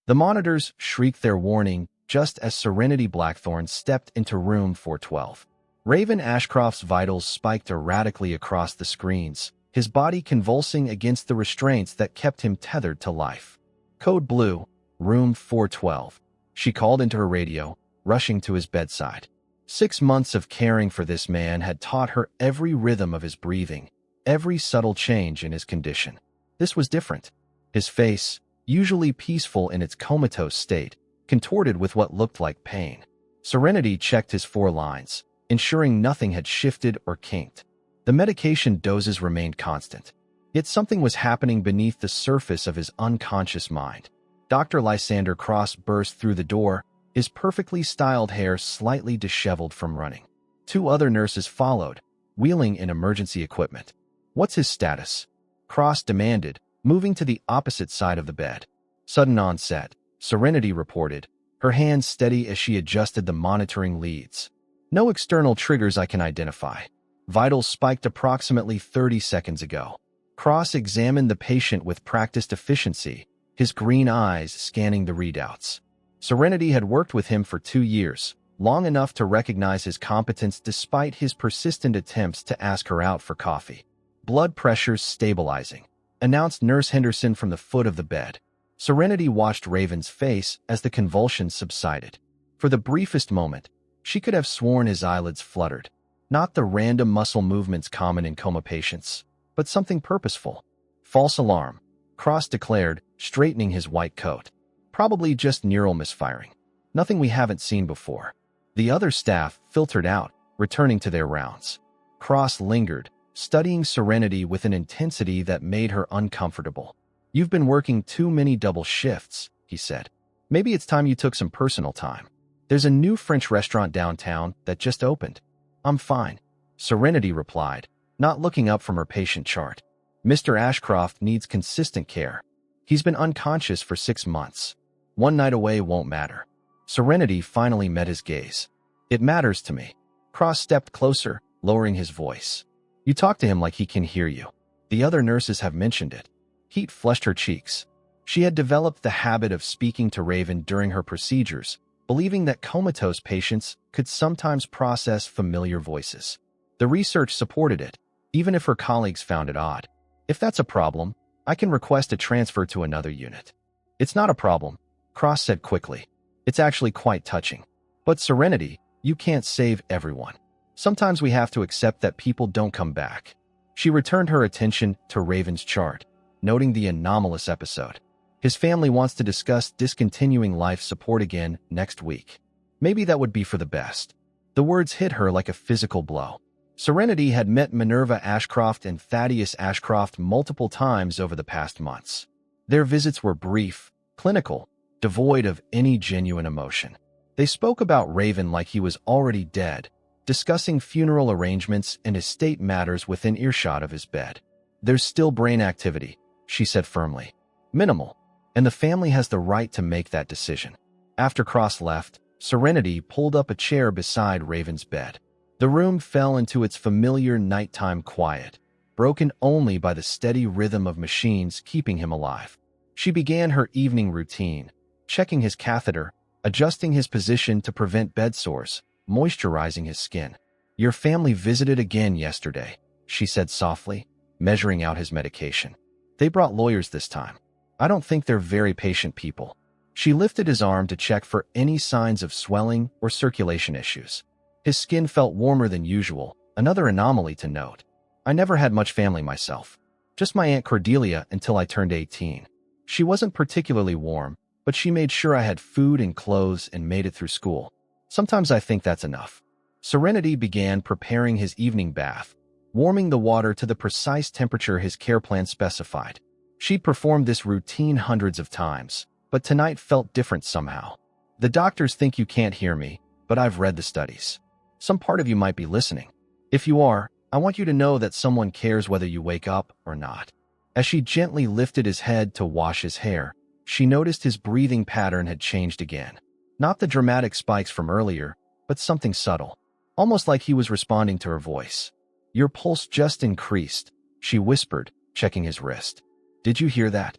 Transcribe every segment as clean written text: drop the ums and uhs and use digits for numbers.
The monitors shrieked their warning just as Serenity Blackthorn stepped into room 412. Raven Ashcroft's vitals spiked erratically across the screens, his body convulsing against the restraints that kept him tethered to life. Code Blue, room 412. She called into her radio, rushing to his bedside. 6 months of caring for this man had taught her every rhythm of his breathing, every subtle change in his condition. This was different. His face, usually peaceful in its comatose state, contorted with what looked like pain. Serenity checked his 4 lines, ensuring nothing had shifted or kinked. The medication doses remained constant, yet something was happening beneath the surface of his unconscious mind. Dr. Lysander Cross burst through the door, his perfectly styled hair slightly disheveled from running. 2 other nurses followed, wheeling in emergency equipment. "What's his status?" Cross demanded, moving to the opposite side of the bed. "Sudden onset," Serenity reported, her hands steady as she adjusted the monitoring leads. "No external triggers I can identify. Vitals spiked approximately 30 seconds ago." Cross examined the patient with practiced efficiency, his green eyes scanning the readouts. Serenity had worked with him for 2 years, long enough to recognize his competence despite his persistent attempts to ask her out for coffee. "Blood pressure's stabilizing," announced Nurse Henderson from the foot of the bed. Serenity watched Raven's face as the convulsions subsided. For the briefest moment, she could have sworn his eyelids fluttered. Not the random muscle movements common in coma patients, but something purposeful. "False alarm," Cross declared, straightening his white coat. "Probably just neural misfiring. Nothing we haven't seen before." The other staff filtered out, returning to their rounds. Cross lingered, studying Serenity with an intensity that made her uncomfortable. "You've been working too many double shifts," he said. "Maybe it's time you took some personal time. There's a new French restaurant downtown that just opened." "I'm fine," Serenity replied, not looking up from her patient chart. "Mr. Ashcroft needs consistent care. He's been unconscious for 6 months. 1 night away won't matter." Serenity finally met his gaze. "It matters to me." Cross stepped closer, lowering his voice. "You talk to him like he can hear you. The other nurses have mentioned it." Heat flushed her cheeks. She had developed the habit of speaking to Raven during her procedures, believing that comatose patients could sometimes process familiar voices. The research supported it, even if her colleagues found it odd. "If that's a problem, I can request a transfer to another unit." "It's not a problem," Cross said quickly. "It's actually quite touching. But Serenity, you can't save everyone. Sometimes we have to accept that people don't come back." She returned her attention to Raven's chart, noting the anomalous episode. "His family wants to discuss discontinuing life support again next week. Maybe that would be for the best." The words hit her like a physical blow. Serenity had met Minerva Ashcroft and Thaddeus Ashcroft multiple times over the past months. Their visits were brief, clinical, devoid of any genuine emotion. They spoke about Raven like he was already dead, discussing funeral arrangements and estate matters within earshot of his bed. "There's still brain activity," she said firmly. "Minimal, and the family has the right to make that decision." After Cross left, Serenity pulled up a chair beside Raven's bed. The room fell into its familiar nighttime quiet, broken only by the steady rhythm of machines keeping him alive. She began her evening routine, checking his catheter, adjusting his position to prevent bed sores, moisturizing his skin. "Your family visited again yesterday," she said softly, measuring out his medication. "They brought lawyers this time. I don't think they're very patient people." She lifted his arm to check for any signs of swelling or circulation issues. His skin felt warmer than usual, another anomaly to note. "I never had much family myself. Just my Aunt Cordelia until I turned 18. She wasn't particularly warm, but she made sure I had food and clothes and made it through school. Sometimes I think that's enough." Serenity began preparing his evening bath, warming the water to the precise temperature his care plan specified. She'd performed this routine hundreds of times, but tonight felt different somehow. "The doctors think you can't hear me, but I've read the studies. Some part of you might be listening. If you are, I want you to know that someone cares whether you wake up or not." As she gently lifted his head to wash his hair, she noticed his breathing pattern had changed again. Not the dramatic spikes from earlier, but something subtle, almost like he was responding to her voice. "Your pulse just increased," she whispered, checking his wrist. "Did you hear that?"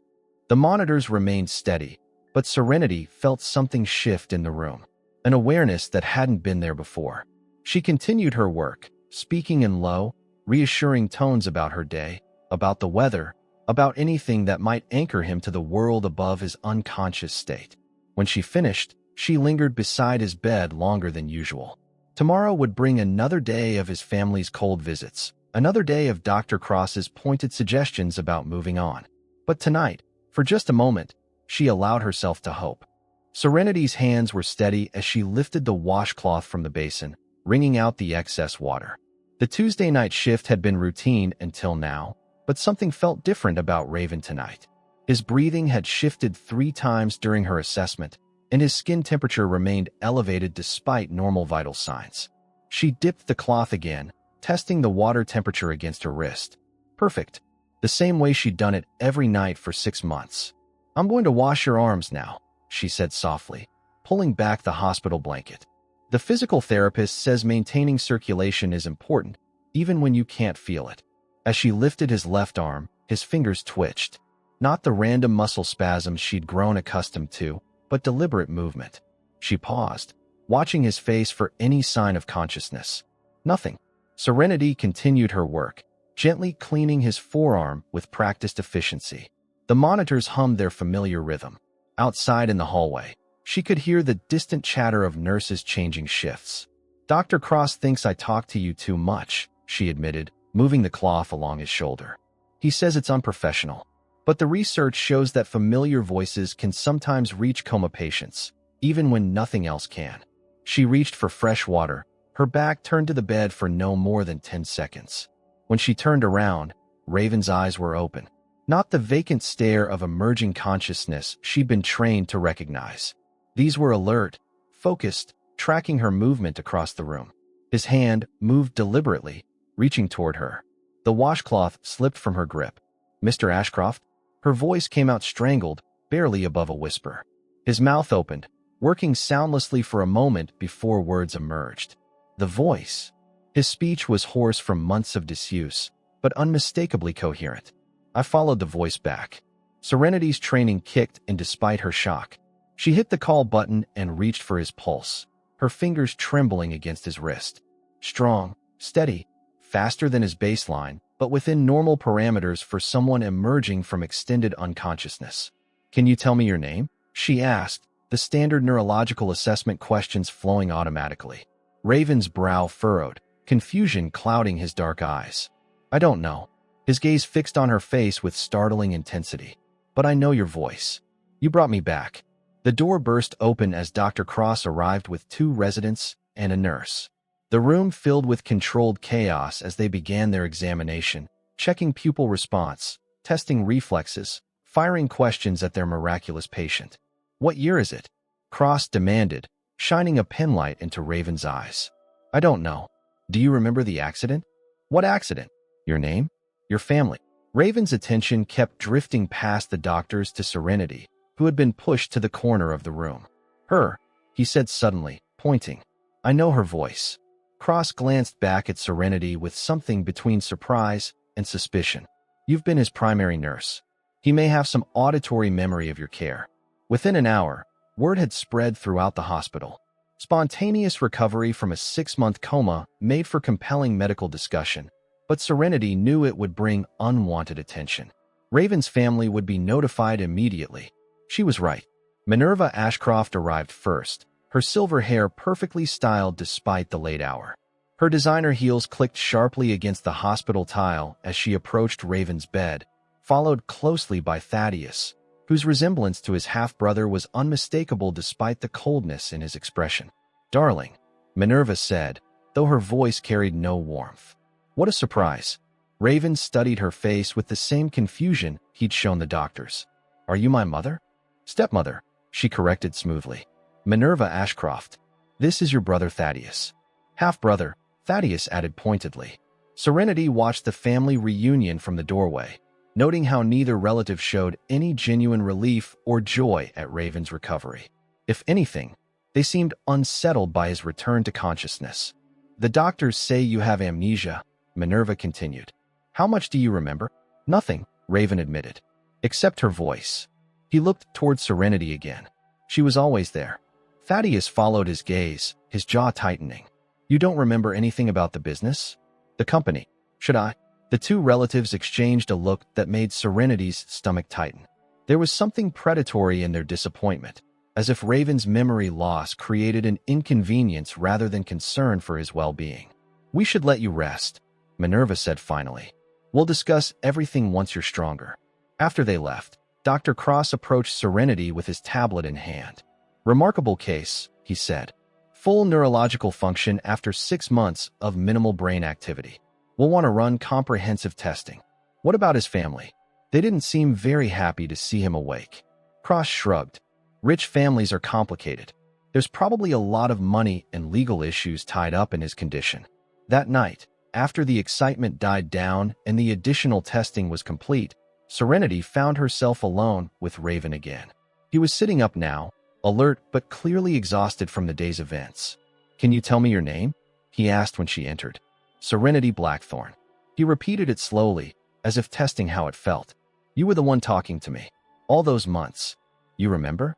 The monitors remained steady, But Serenity felt something shift in the room, an awareness that hadn't been there before. She continued her work, speaking in low, reassuring tones about her day, about the weather, about anything that might anchor him to the world above his unconscious state. When she finished, she lingered beside his bed longer than usual. Tomorrow would bring another day of his family's cold visits, another day of Dr. Cross's pointed suggestions about moving on. But tonight, for just a moment, she allowed herself to hope. Serenity's hands were steady as she lifted the washcloth from the basin, wringing out the excess water. The Tuesday night shift had been routine until now, but something felt different about Raven tonight. His breathing had shifted 3 times during her assessment, and his skin temperature remained elevated despite normal vital signs. She dipped the cloth again, testing the water temperature against her wrist. Perfect. The same way she'd done it every night for 6 months. "I'm going to wash your arms now," she said softly, pulling back the hospital blanket. The physical therapist says maintaining circulation is important, even when you can't feel it. As she lifted his left arm, his fingers twitched. Not the random muscle spasms she'd grown accustomed to, but deliberate movement. She paused, watching his face for any sign of consciousness. Nothing. Serenity continued her work, gently cleaning his forearm with practiced efficiency. The monitors hummed their familiar rhythm. Outside in the hallway, she could hear the distant chatter of nurses changing shifts. "Dr. Cross thinks I talk to you too much," she admitted, moving the cloth along his shoulder. "He says it's unprofessional. But the research shows that familiar voices can sometimes reach coma patients, even when nothing else can." She reached for fresh water, her back turned to the bed for no more than 10 seconds. When she turned around, Raven's eyes were open. Not the vacant stare of emerging consciousness she'd been trained to recognize. These were alert, focused, tracking her movement across the room. His hand moved deliberately, reaching toward her. The washcloth slipped from her grip. "Mr. Ashcroft?" Her voice came out strangled, barely above a whisper. His mouth opened, working soundlessly for a moment before words emerged. The voice. His speech was hoarse from months of disuse, but unmistakably coherent. I followed the voice back. Serenity's training kicked in despite her shock. She hit the call button and reached for his pulse, her fingers trembling against his wrist. Strong, steady, faster than his baseline, but within normal parameters for someone emerging from extended unconsciousness. "Can you tell me your name?" she asked, the standard neurological assessment questions flowing automatically. Raven's brow furrowed, confusion clouding his dark eyes. "I don't know." His gaze fixed on her face with startling intensity. "But I know your voice. You brought me back." The door burst open as Dr. Cross arrived with 2 residents and a nurse. The room filled with controlled chaos as they began their examination, checking pupil response, testing reflexes, firing questions at their miraculous patient. "What year is it?" Cross demanded, shining a penlight into Raven's eyes. "I don't know. Do you remember the accident?" "What accident?" "Your name? Your family?" Raven's attention kept drifting past the doctors to Serenity, who had been pushed to the corner of the room. "Her," he said suddenly, pointing. "I know her voice." Cross glanced back at Serenity with something between surprise and suspicion. "You've been his primary nurse. He may have some auditory memory of your care." Within an hour, word had spread throughout the hospital. Spontaneous recovery from a 6-month coma made for compelling medical discussion, but Serenity knew it would bring unwanted attention. Raven's family would be notified immediately. She was right. Minerva Ashcroft arrived first, her silver hair perfectly styled despite the late hour. Her designer heels clicked sharply against the hospital tile as she approached Raven's bed, followed closely by Thaddeus, whose resemblance to his half-brother was unmistakable despite the coldness in his expression. "Darling," Minerva said, though her voice carried no warmth. "What a surprise." Raven studied her face with the same confusion he'd shown the doctors. "Are you my mother?" "Stepmother," she corrected smoothly. "Minerva Ashcroft. This is your brother Thaddeus." "Half-brother," Thaddeus added pointedly. Serenity watched the family reunion from the doorway, noting how neither relative showed any genuine relief or joy at Raven's recovery. If anything, they seemed unsettled by his return to consciousness. "The doctors say you have amnesia," Minerva continued. "How much do you remember?" "Nothing," Raven admitted. "Except her voice." He looked toward Serenity again. She was always there. Thaddeus followed his gaze, his jaw tightening. You don't remember anything about the business? The company? Should I? The two relatives exchanged a look that made Serenity's stomach tighten. There was something predatory in their disappointment, as if Raven's memory loss created an inconvenience rather than concern for his well-being. We should let you rest, Minerva said finally. We'll discuss everything once you're stronger. After they left, Dr. Cross approached Serenity with his tablet in hand. Remarkable case, he said. Full neurological function after 6 months of minimal brain activity. We'll want to run comprehensive testing. What about his family? They didn't seem very happy to see him awake. Cross shrugged. Rich families are complicated. There's probably a lot of money and legal issues tied up in his condition. That night, after the excitement died down and the additional testing was complete, Serenity found herself alone with Raven again. He was sitting up now, alert but clearly exhausted from the day's events. Can you tell me your name? He asked when she entered. Serenity Blackthorn. He repeated it slowly, as if testing how it felt. You were the one talking to me. All those months. You remember?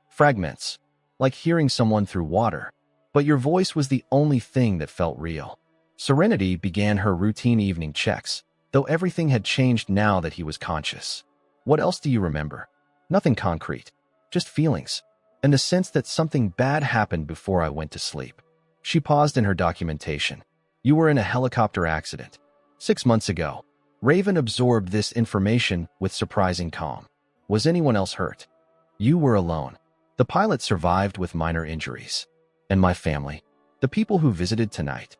Fragments. Like hearing someone through water. But your voice was the only thing that felt real. Serenity began her routine evening checks, though everything had changed now that he was conscious. What else do you remember? Nothing concrete. Just feelings. And the sense that something bad happened before I went to sleep. She paused in her documentation. You were in a helicopter accident. 6 months ago. Raven absorbed this information with surprising calm. Was anyone else hurt? You were alone. The pilot survived with minor injuries. And my family. The people who visited tonight.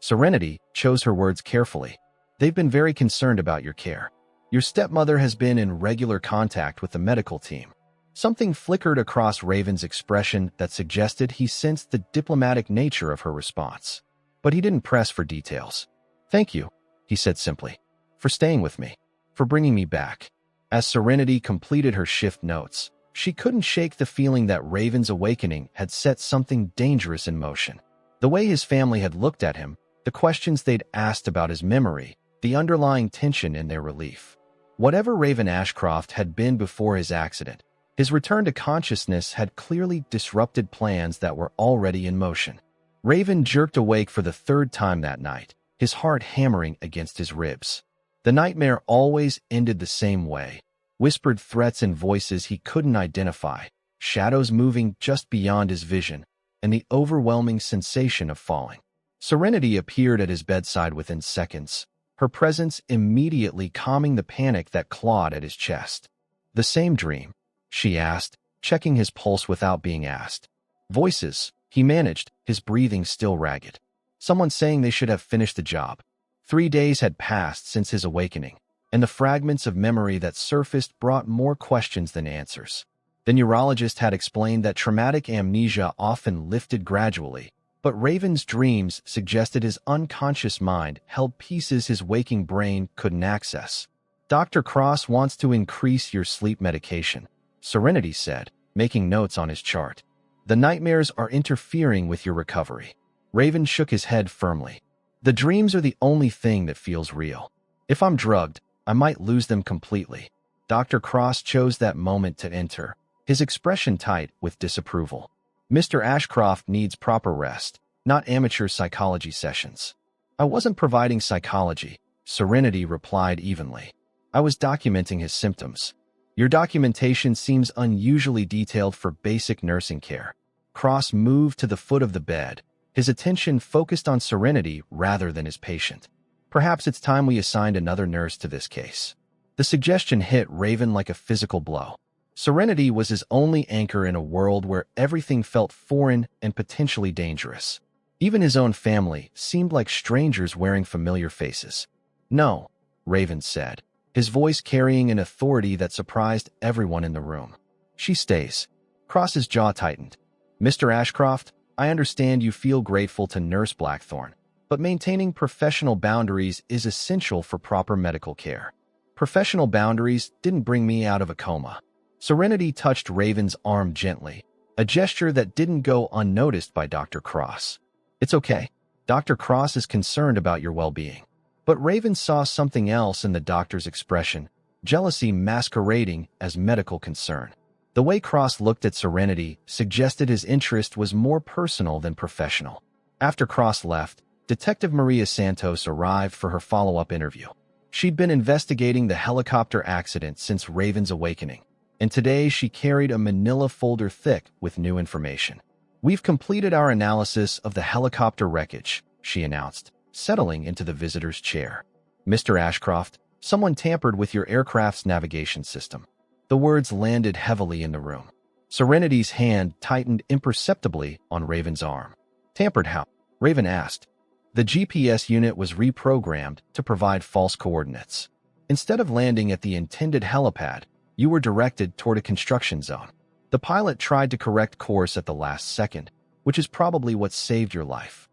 Serenity chose her words carefully. They've been very concerned about your care. Your stepmother has been in regular contact with the medical team. Something flickered across Raven's expression that suggested he sensed the diplomatic nature of her response. But he didn't press for details. Thank you, he said simply, for staying with me, for bringing me back. As Serenity completed her shift notes, she couldn't shake the feeling that Raven's awakening had set something dangerous in motion. The way his family had looked at him, the questions they'd asked about his memory, the underlying tension in their relief. Whatever Raven Ashcroft had been before his accident, his return to consciousness had clearly disrupted plans that were already in motion. Raven jerked awake for the 3rd time that night, his heart hammering against his ribs. The nightmare always ended the same way. Whispered threats and voices he couldn't identify, shadows moving just beyond his vision, and the overwhelming sensation of falling. Serenity appeared at his bedside within seconds, her presence immediately calming the panic that clawed at his chest. The same dream? She asked, checking his pulse without being asked. Voices, he managed, his breathing still ragged. Someone saying they should have finished the job. 3 days had passed since his awakening, and the fragments of memory that surfaced brought more questions than answers. The neurologist had explained that traumatic amnesia often lifted gradually, but Raven's dreams suggested his unconscious mind held pieces his waking brain couldn't access. Dr. Cross wants to increase your sleep medication, Serenity said, making notes on his chart. The nightmares are interfering with your recovery. Raven shook his head firmly. The dreams are the only thing that feels real. If I'm drugged, I might lose them completely. Dr. Cross chose that moment to enter, his expression tight with disapproval. Mr. Ashcroft needs proper rest, not amateur psychology sessions. I wasn't providing psychology, Serenity replied evenly. I was documenting his symptoms. Your documentation seems unusually detailed for basic nursing care. Cross moved to the foot of the bed, his attention focused on Serenity rather than his patient. Perhaps it's time we assigned another nurse to this case. The suggestion hit Raven like a physical blow. Serenity was his only anchor in a world where everything felt foreign and potentially dangerous. Even his own family seemed like strangers wearing familiar faces. No, Raven said, his voice carrying an authority that surprised everyone in the room. She stays. Cross's jaw tightened. Mr. Ashcroft, I understand you feel grateful to Nurse Blackthorn, but maintaining professional boundaries is essential for proper medical care. Professional boundaries didn't bring me out of a coma. Serenity touched Raven's arm gently, a gesture that didn't go unnoticed by Dr. Cross. It's okay. Dr. Cross is concerned about your well-being. But Raven saw something else in the doctor's expression, jealousy masquerading as medical concern. The way Cross looked at Serenity suggested his interest was more personal than professional. After Cross left, Detective Maria Santos arrived for her follow-up interview. She'd been investigating the helicopter accident since Raven's awakening, and today she carried a manila folder thick with new information. "We've completed our analysis of the helicopter wreckage," she announced, settling into the visitor's chair. "Mr. Ashcroft, someone tampered with your aircraft's navigation system." The words landed heavily in the room. Serenity's hand tightened imperceptibly on Raven's arm. "Tampered how?" Raven asked. "The GPS unit was reprogrammed to provide false coordinates. Instead of landing at the intended helipad, you were directed toward a construction zone. The pilot tried to correct course at the last second, which is probably what saved your life."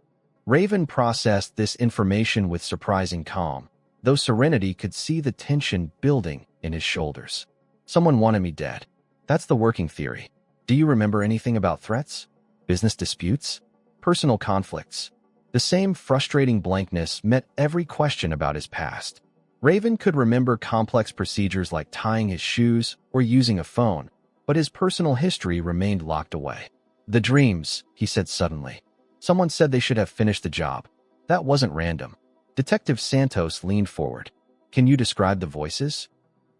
Raven processed this information with surprising calm, though Serenity could see the tension building in his shoulders. "Someone wanted me dead. That's the working theory. Do you remember anything about threats? Business disputes? Personal conflicts?" The same frustrating blankness met every question about his past. Raven could remember complex procedures like tying his shoes or using a phone, but his personal history remained locked away. "The dreams," he said suddenly. "Someone said they should have finished the job. That wasn't random." Detective Santos leaned forward. "Can you describe the voices?"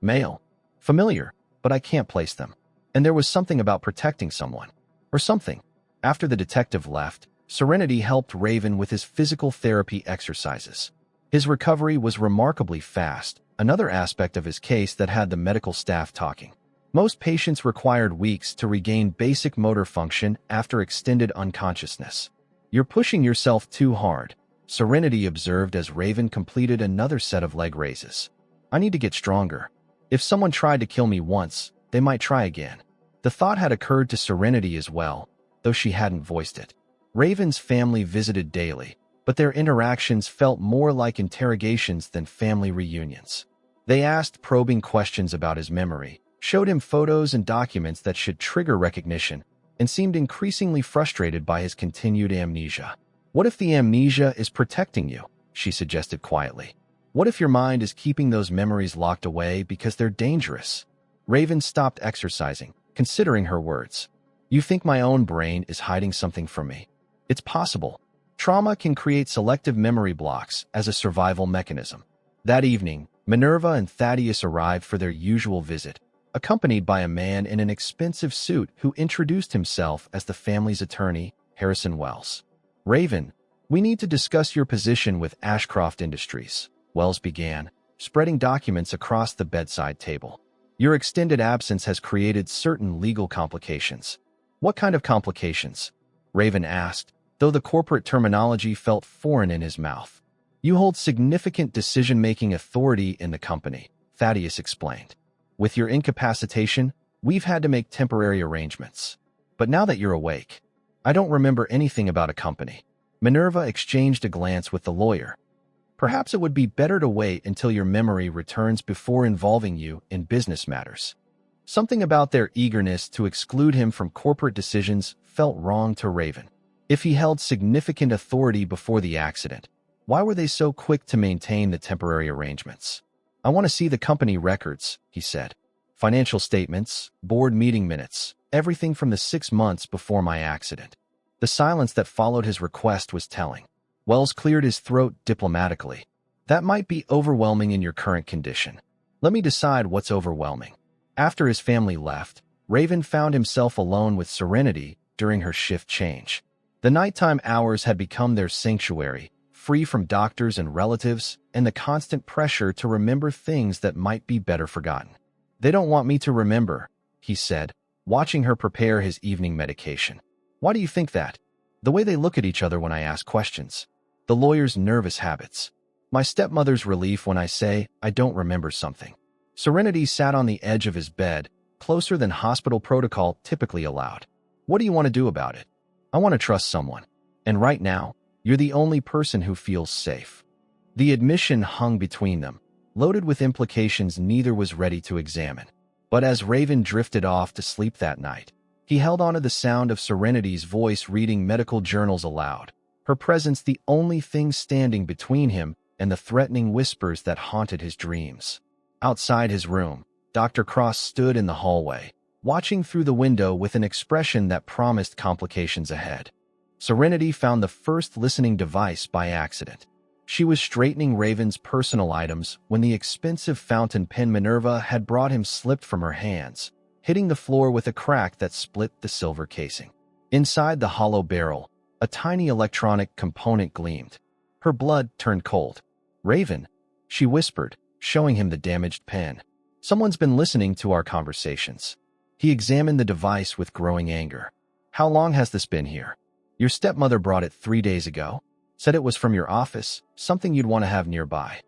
"Male. Familiar, but I can't place them. And there was something about protecting someone. Or something." After the detective left, Serenity helped Raven with his physical therapy exercises. His recovery was remarkably fast, another aspect of his case that had the medical staff talking. Most patients required weeks to regain basic motor function after extended unconsciousness. "You're pushing yourself too hard," Serenity observed as Raven completed another set of leg raises. "I need to get stronger. If someone tried to kill me once, they might try again." The thought had occurred to Serenity as well, though she hadn't voiced it. Raven's family visited daily, but their interactions felt more like interrogations than family reunions. They asked probing questions about his memory, showed him photos and documents that should trigger recognition, and seemed increasingly frustrated by his continued amnesia. "What if the amnesia is protecting you?" she suggested quietly. "What if your mind is keeping those memories locked away because they're dangerous?" Raven stopped exercising, considering her words. "You think my own brain is hiding something from me? It's possible. Trauma can create selective memory blocks as a survival mechanism." That evening, Minerva and Thaddeus arrived for their usual visit, accompanied by a man in an expensive suit who introduced himself as the family's attorney, Harrison Wells. "Raven, we need to discuss your position with Ashcroft Industries," Wells began, spreading documents across the bedside table. "Your extended absence has created certain legal complications." "What kind of complications?" Raven asked, though the corporate terminology felt foreign in his mouth. "You hold significant decision-making authority in the company," Thaddeus explained. "With your incapacitation, we've had to make temporary arrangements. But now that you're awake, I don't remember anything about a company." Minerva exchanged a glance with the lawyer. "Perhaps it would be better to wait until your memory returns before involving you in business matters." Something about their eagerness to exclude him from corporate decisions felt wrong to Raven. If he held significant authority before the accident, why were they so quick to maintain the temporary arrangements? "I want to see the company records," he said. "Financial statements, board meeting minutes, everything from the 6 months before my accident." The silence that followed his request was telling. Wells cleared his throat diplomatically. "That might be overwhelming in your current condition. Let me decide what's overwhelming." After his family left, Raven found himself alone with Serenity during her shift change. The nighttime hours had become their sanctuary, free from doctors and relatives and the constant pressure to remember things that might be better forgotten. "They don't want me to remember," he said, watching her prepare his evening medication. "Why do you think that?" "The way they look at each other when I ask questions. The lawyer's nervous habits. My stepmother's relief when I say I don't remember something." Serenity sat on the edge of his bed, closer than hospital protocol typically allowed. "What do you want to do about it?" "I want to trust someone. And right now, you're the only person who feels safe." The admission hung between them, loaded with implications neither was ready to examine. But as Raven drifted off to sleep that night, he held on to the sound of Serenity's voice reading medical journals aloud, her presence the only thing standing between him and the threatening whispers that haunted his dreams. Outside his room, Dr. Cross stood in the hallway, watching through the window with an expression that promised complications ahead. Serenity found the first listening device by accident. She was straightening Raven's personal items when the expensive fountain pen Minerva had brought him slipped from her hands, hitting the floor with a crack that split the silver casing. Inside the hollow barrel, a tiny electronic component gleamed. Her blood turned cold. "Raven," she whispered, showing him the damaged pen. "Someone's been listening to our conversations." He examined the device with growing anger. "How long has this been here?" "Your stepmother brought it 3 days ago. Said it was from your office, something you'd want to have nearby."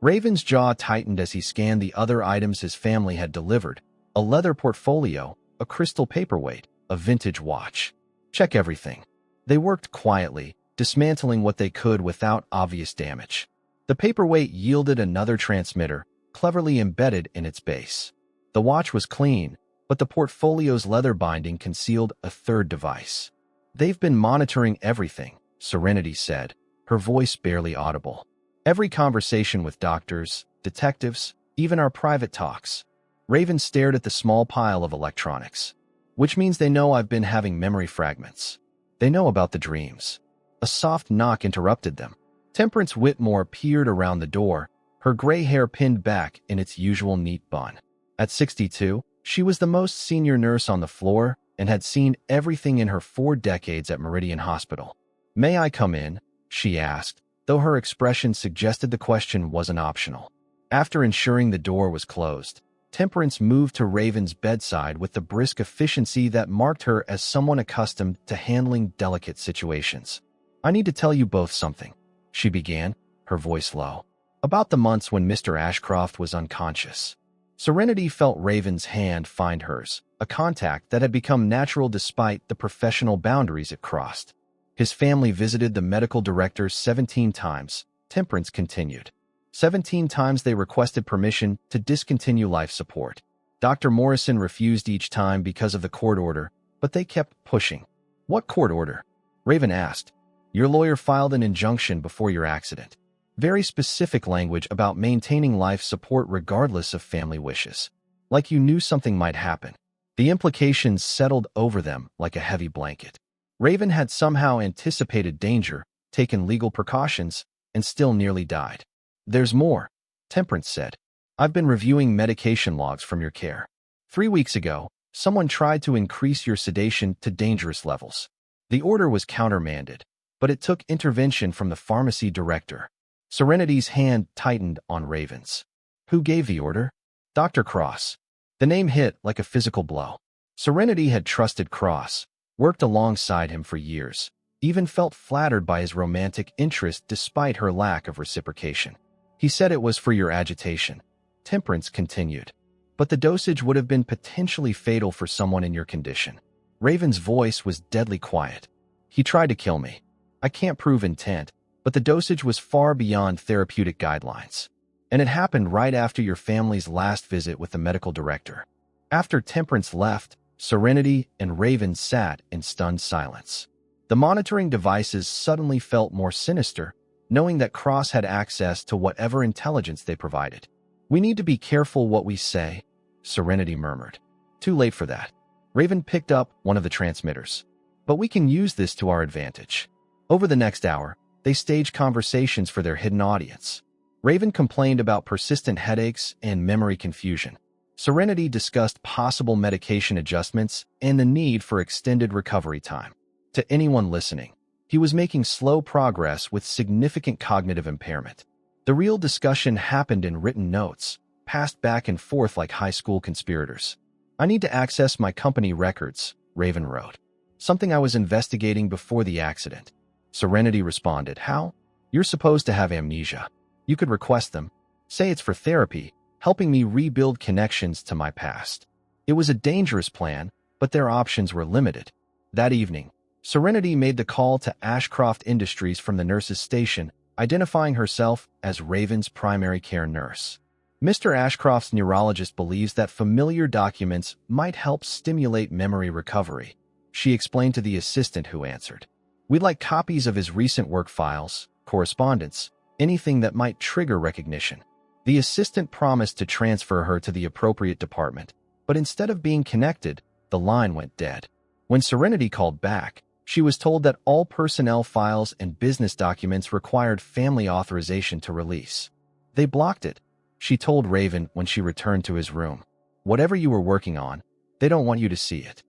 Raven's jaw tightened as he scanned the other items his family had delivered: a leather portfolio, a crystal paperweight, a vintage watch. "Check everything." They worked quietly, dismantling what they could without obvious damage. The paperweight yielded another transmitter, cleverly embedded in its base. The watch was clean, but the portfolio's leather binding concealed a third device. "They've been monitoring everything," Serenity said, her voice barely audible. "Every conversation with doctors, detectives, even our private talks." Raven stared at the small pile of electronics. "Which means they know I've been having memory fragments. They know about the dreams." A soft knock interrupted them. Temperance Whitmore peered around the door, her gray hair pinned back in its usual neat bun. At 62, she was the most senior nurse on the floor and had seen everything in her 4 decades at Meridian Hospital. "May I come in?" she asked, though her expression suggested the question wasn't optional. After ensuring the door was closed, Temperance moved to Raven's bedside with the brisk efficiency that marked her as someone accustomed to handling delicate situations. "I need to tell you both something," she began, her voice low. "About the months when Mr. Ashcroft was unconscious." Serenity felt Raven's hand find hers, a contact that had become natural despite the professional boundaries it crossed. "His family visited the medical director 17 times, Temperance continued. 17 times they requested permission to discontinue life support. Dr. Morrison refused each time because of the court order, but they kept pushing." "What court order?" Raven asked. "Your lawyer filed an injunction before your accident. Very specific language about maintaining life support regardless of family wishes. Like you knew something might happen." The implications settled over them like a heavy blanket. Raven had somehow anticipated danger, taken legal precautions, and still nearly died. "There's more," Temperance said. "I've been reviewing medication logs from your care. 3 weeks ago, someone tried to increase your sedation to dangerous levels. The order was countermanded, but it took intervention from the pharmacy director." Serenity's hand tightened on Raven's. "Who gave the order?" "Dr. Cross." The name hit like a physical blow. Serenity had trusted Cross, worked alongside him for years, even felt flattered by his romantic interest despite her lack of reciprocation. "He said it was for your agitation," Temperance continued. "But the dosage would have been potentially fatal for someone in your condition." Raven's voice was deadly quiet. "He tried to kill me. I can't prove intent, but the dosage was far beyond therapeutic guidelines. And it happened right after your family's last visit with the medical director." After Temperance left, Serenity and Raven sat in stunned silence. The monitoring devices suddenly felt more sinister, knowing that Cross had access to whatever intelligence they provided. "We need to be careful what we say," Serenity murmured. "Too late for that." Raven picked up one of the transmitters. "But we can use this to our advantage." Over the next hour, they staged conversations for their hidden audience. Raven complained about persistent headaches and memory confusion. Serenity discussed possible medication adjustments and the need for extended recovery time. To anyone listening, he was making slow progress with significant cognitive impairment. The real discussion happened in written notes, passed back and forth like high school conspirators. "I need to access my company records," Raven wrote. "Something I was investigating before the accident." Serenity responded, "How? You're supposed to have amnesia. You could request them. Say it's for therapy, helping me rebuild connections to my past." It was a dangerous plan, but their options were limited. That evening, Serenity made the call to Ashcroft Industries from the nurse's station, identifying herself as Raven's primary care nurse. "Mr. Ashcroft's neurologist believes that familiar documents might help stimulate memory recovery," she explained to the assistant who answered. "We'd like copies of his recent work files, correspondence, anything that might trigger recognition." The assistant promised to transfer her to the appropriate department, But instead of being connected, the line went dead. When Serenity called back, she was told that all personnel files and business documents required family authorization to release. They blocked it, she told Raven when she returned to his room. Whatever you were working on, they don't want you to see it.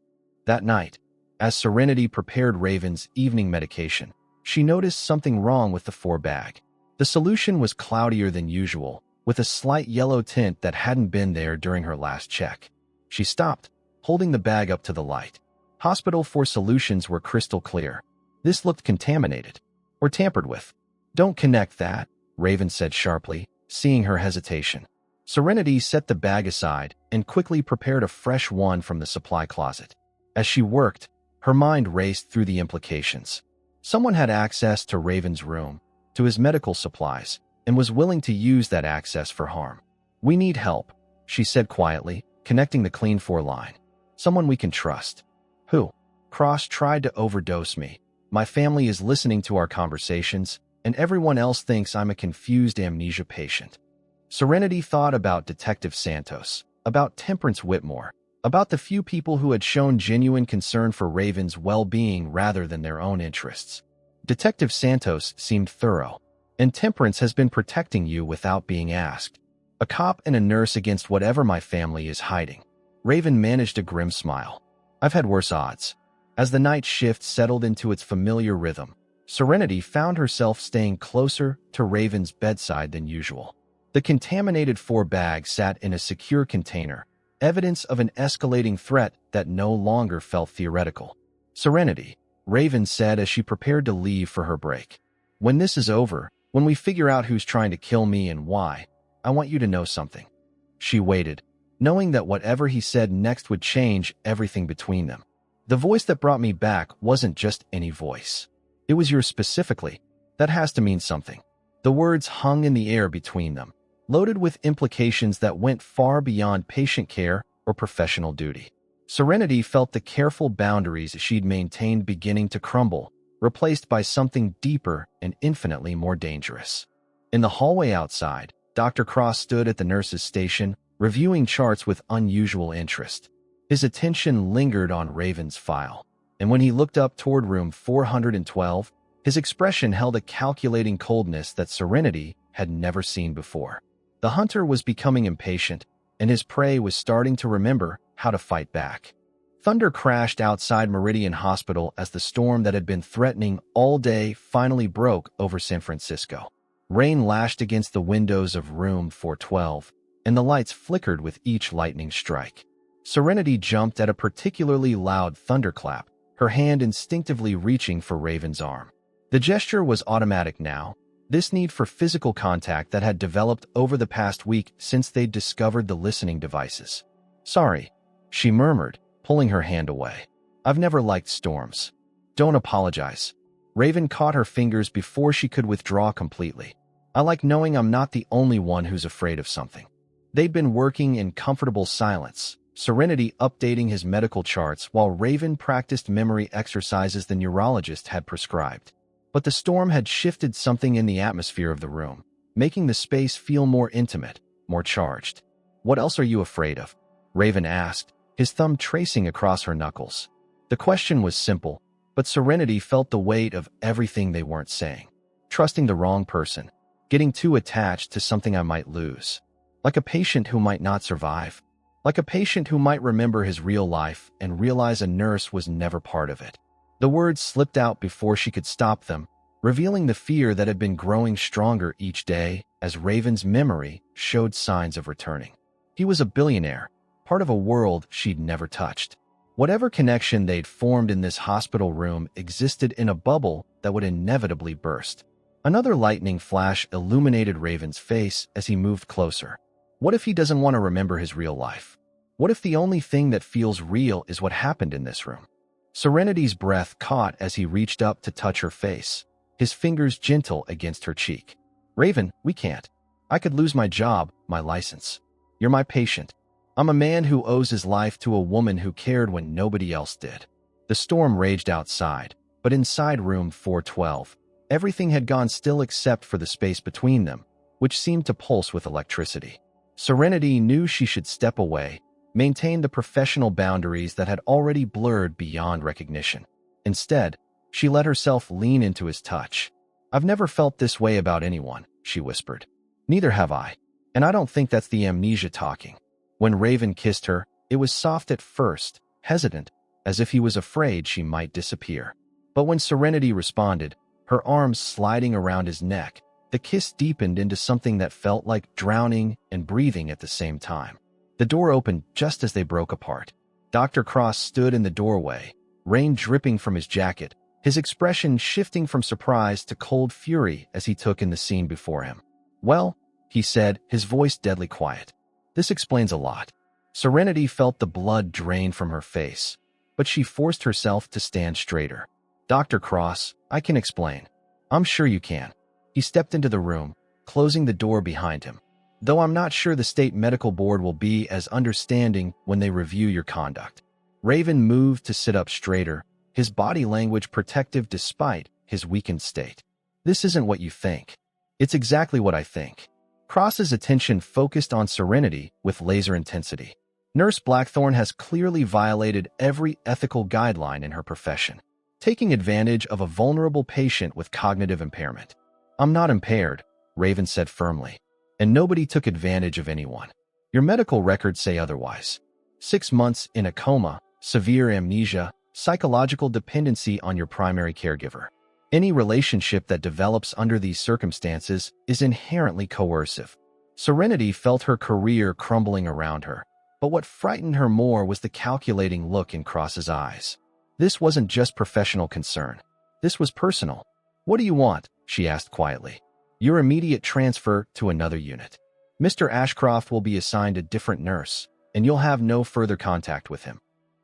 That night, as Serenity prepared Raven's evening medication, she noticed something wrong with the 4-bag. The solution was cloudier than usual, with a slight yellow tint that hadn't been there during her last check. She stopped, holding the bag up to the light. Hospital 4 solutions were crystal clear. This looked contaminated, or tampered with. Don't connect that, Raven said sharply, seeing her hesitation. Serenity set the bag aside and quickly prepared a fresh one from the supply closet. As she worked, her mind raced through the implications. Someone had access to Raven's room, to his medical supplies, and was willing to use that access for harm. We need help, she said quietly, connecting the clean 4 line. Someone we can trust. Who? Cross tried to overdose me. My family is listening to our conversations, and everyone else thinks I'm a confused amnesia patient. Serenity thought about Detective Santos, about Temperance Whitmore, about the few people who had shown genuine concern for Raven's well-being rather than their own interests. Detective Santos seemed thorough, and Temperance has been protecting you without being asked. A cop and a nurse against whatever my family is hiding. Raven managed a grim smile. I've had worse odds. As the night shift settled into its familiar rhythm, Serenity found herself staying closer to Raven's bedside than usual. The contaminated 4-bag sat in a secure container, evidence of an escalating threat that no longer felt theoretical. Serenity, Raven said as she prepared to leave for her break. When this is over, when we figure out who's trying to kill me and why, I want you to know something. She waited, knowing that whatever he said next would change everything between them. The voice that brought me back wasn't just any voice. It was yours specifically. That has to mean something. The words hung in the air between them, loaded with implications that went far beyond patient care or professional duty. Serenity felt the careful boundaries she'd maintained beginning to crumble, replaced by something deeper and infinitely more dangerous. In the hallway outside, Dr. Cross stood at the nurse's station, reviewing charts with unusual interest. His attention lingered on Raven's file, and when he looked up toward room 412, his expression held a calculating coldness that Serenity had never seen before. The hunter was becoming impatient, and his prey was starting to remember how to fight back. Thunder crashed outside Meridian Hospital as the storm that had been threatening all day finally broke over San Francisco. Rain lashed against the windows of room 412, and the lights flickered with each lightning strike. Serenity jumped at a particularly loud thunderclap, her hand instinctively reaching for Raven's arm. The gesture was automatic now, this need for physical contact that had developed over the past week since they'd discovered the listening devices. Sorry, she murmured, pulling her hand away. I've never liked storms. Don't apologize. Raven caught her fingers before she could withdraw completely. I like knowing I'm not the only one who's afraid of something. They'd been working in comfortable silence, Serenity updating his medical charts while Raven practiced memory exercises the neurologist had prescribed. But the storm had shifted something in the atmosphere of the room, making the space feel more intimate, more charged. What else are you afraid of? Raven asked, his thumb tracing across her knuckles. The question was simple, but Serenity felt the weight of everything they weren't saying. Trusting the wrong person, getting too attached to something I might lose. Like a patient who might not survive. Like a patient who might remember his real life and realize a nurse was never part of it. The words slipped out before she could stop them, revealing the fear that had been growing stronger each day as Raven's memory showed signs of returning. He was a billionaire, part of a world she'd never touched. Whatever connection they'd formed in this hospital room existed in a bubble that would inevitably burst. Another lightning flash illuminated Raven's face as he moved closer. What if he doesn't want to remember his real life? What if the only thing that feels real is what happened in this room? Serenity's breath caught as he reached up to touch her face, his fingers gentle against her cheek. Raven, we can't. I could lose my job, my license. You're my patient. I'm a man who owes his life to a woman who cared when nobody else did. The storm raged outside, but inside room 412, everything had gone still except for the space between them, which seemed to pulse with electricity. Serenity knew she should step away, maintain the professional boundaries that had already blurred beyond recognition. Instead, she let herself lean into his touch. "I've never felt this way about anyone," she whispered. "Neither have I. And I don't think that's the amnesia talking." When Raven kissed her, it was soft at first, hesitant, as if he was afraid she might disappear. But when Serenity responded, her arms sliding around his neck, the kiss deepened into something that felt like drowning and breathing at the same time. The door opened just as they broke apart. Dr. Cross stood in the doorway, rain dripping from his jacket, his expression shifting from surprise to cold fury as he took in the scene before him. "Well," he said, his voice deadly quiet. "This explains a lot." Serenity felt the blood drain from her face, but she forced herself to stand straighter. "Dr. Cross, I can explain." "I'm sure you can." He stepped into the room, closing the door behind him. "Though I'm not sure the state medical board will be as understanding when they review your conduct." Raven moved to sit up straighter, his body language protective despite his weakened state. "This isn't what you think." "It's exactly what I think." Cross's attention focused on Serenity with laser intensity. Nurse Blackthorne has clearly violated every ethical guideline in her profession, taking advantage of a vulnerable patient with cognitive impairment. "I'm not impaired," Raven said firmly, "and nobody took advantage of anyone. Your medical records say otherwise. 6 months in a coma, severe amnesia, psychological dependency on your primary caregiver. Any relationship that develops under these circumstances is inherently coercive." Serenity felt her career crumbling around her, but what frightened her more was the calculating look in Cross's eyes. This wasn't just professional concern. This was personal. "What do you want?" she asked quietly. "Your immediate transfer to another unit. Mr. Ashcroft will be assigned a different nurse, and you'll have no further contact with him."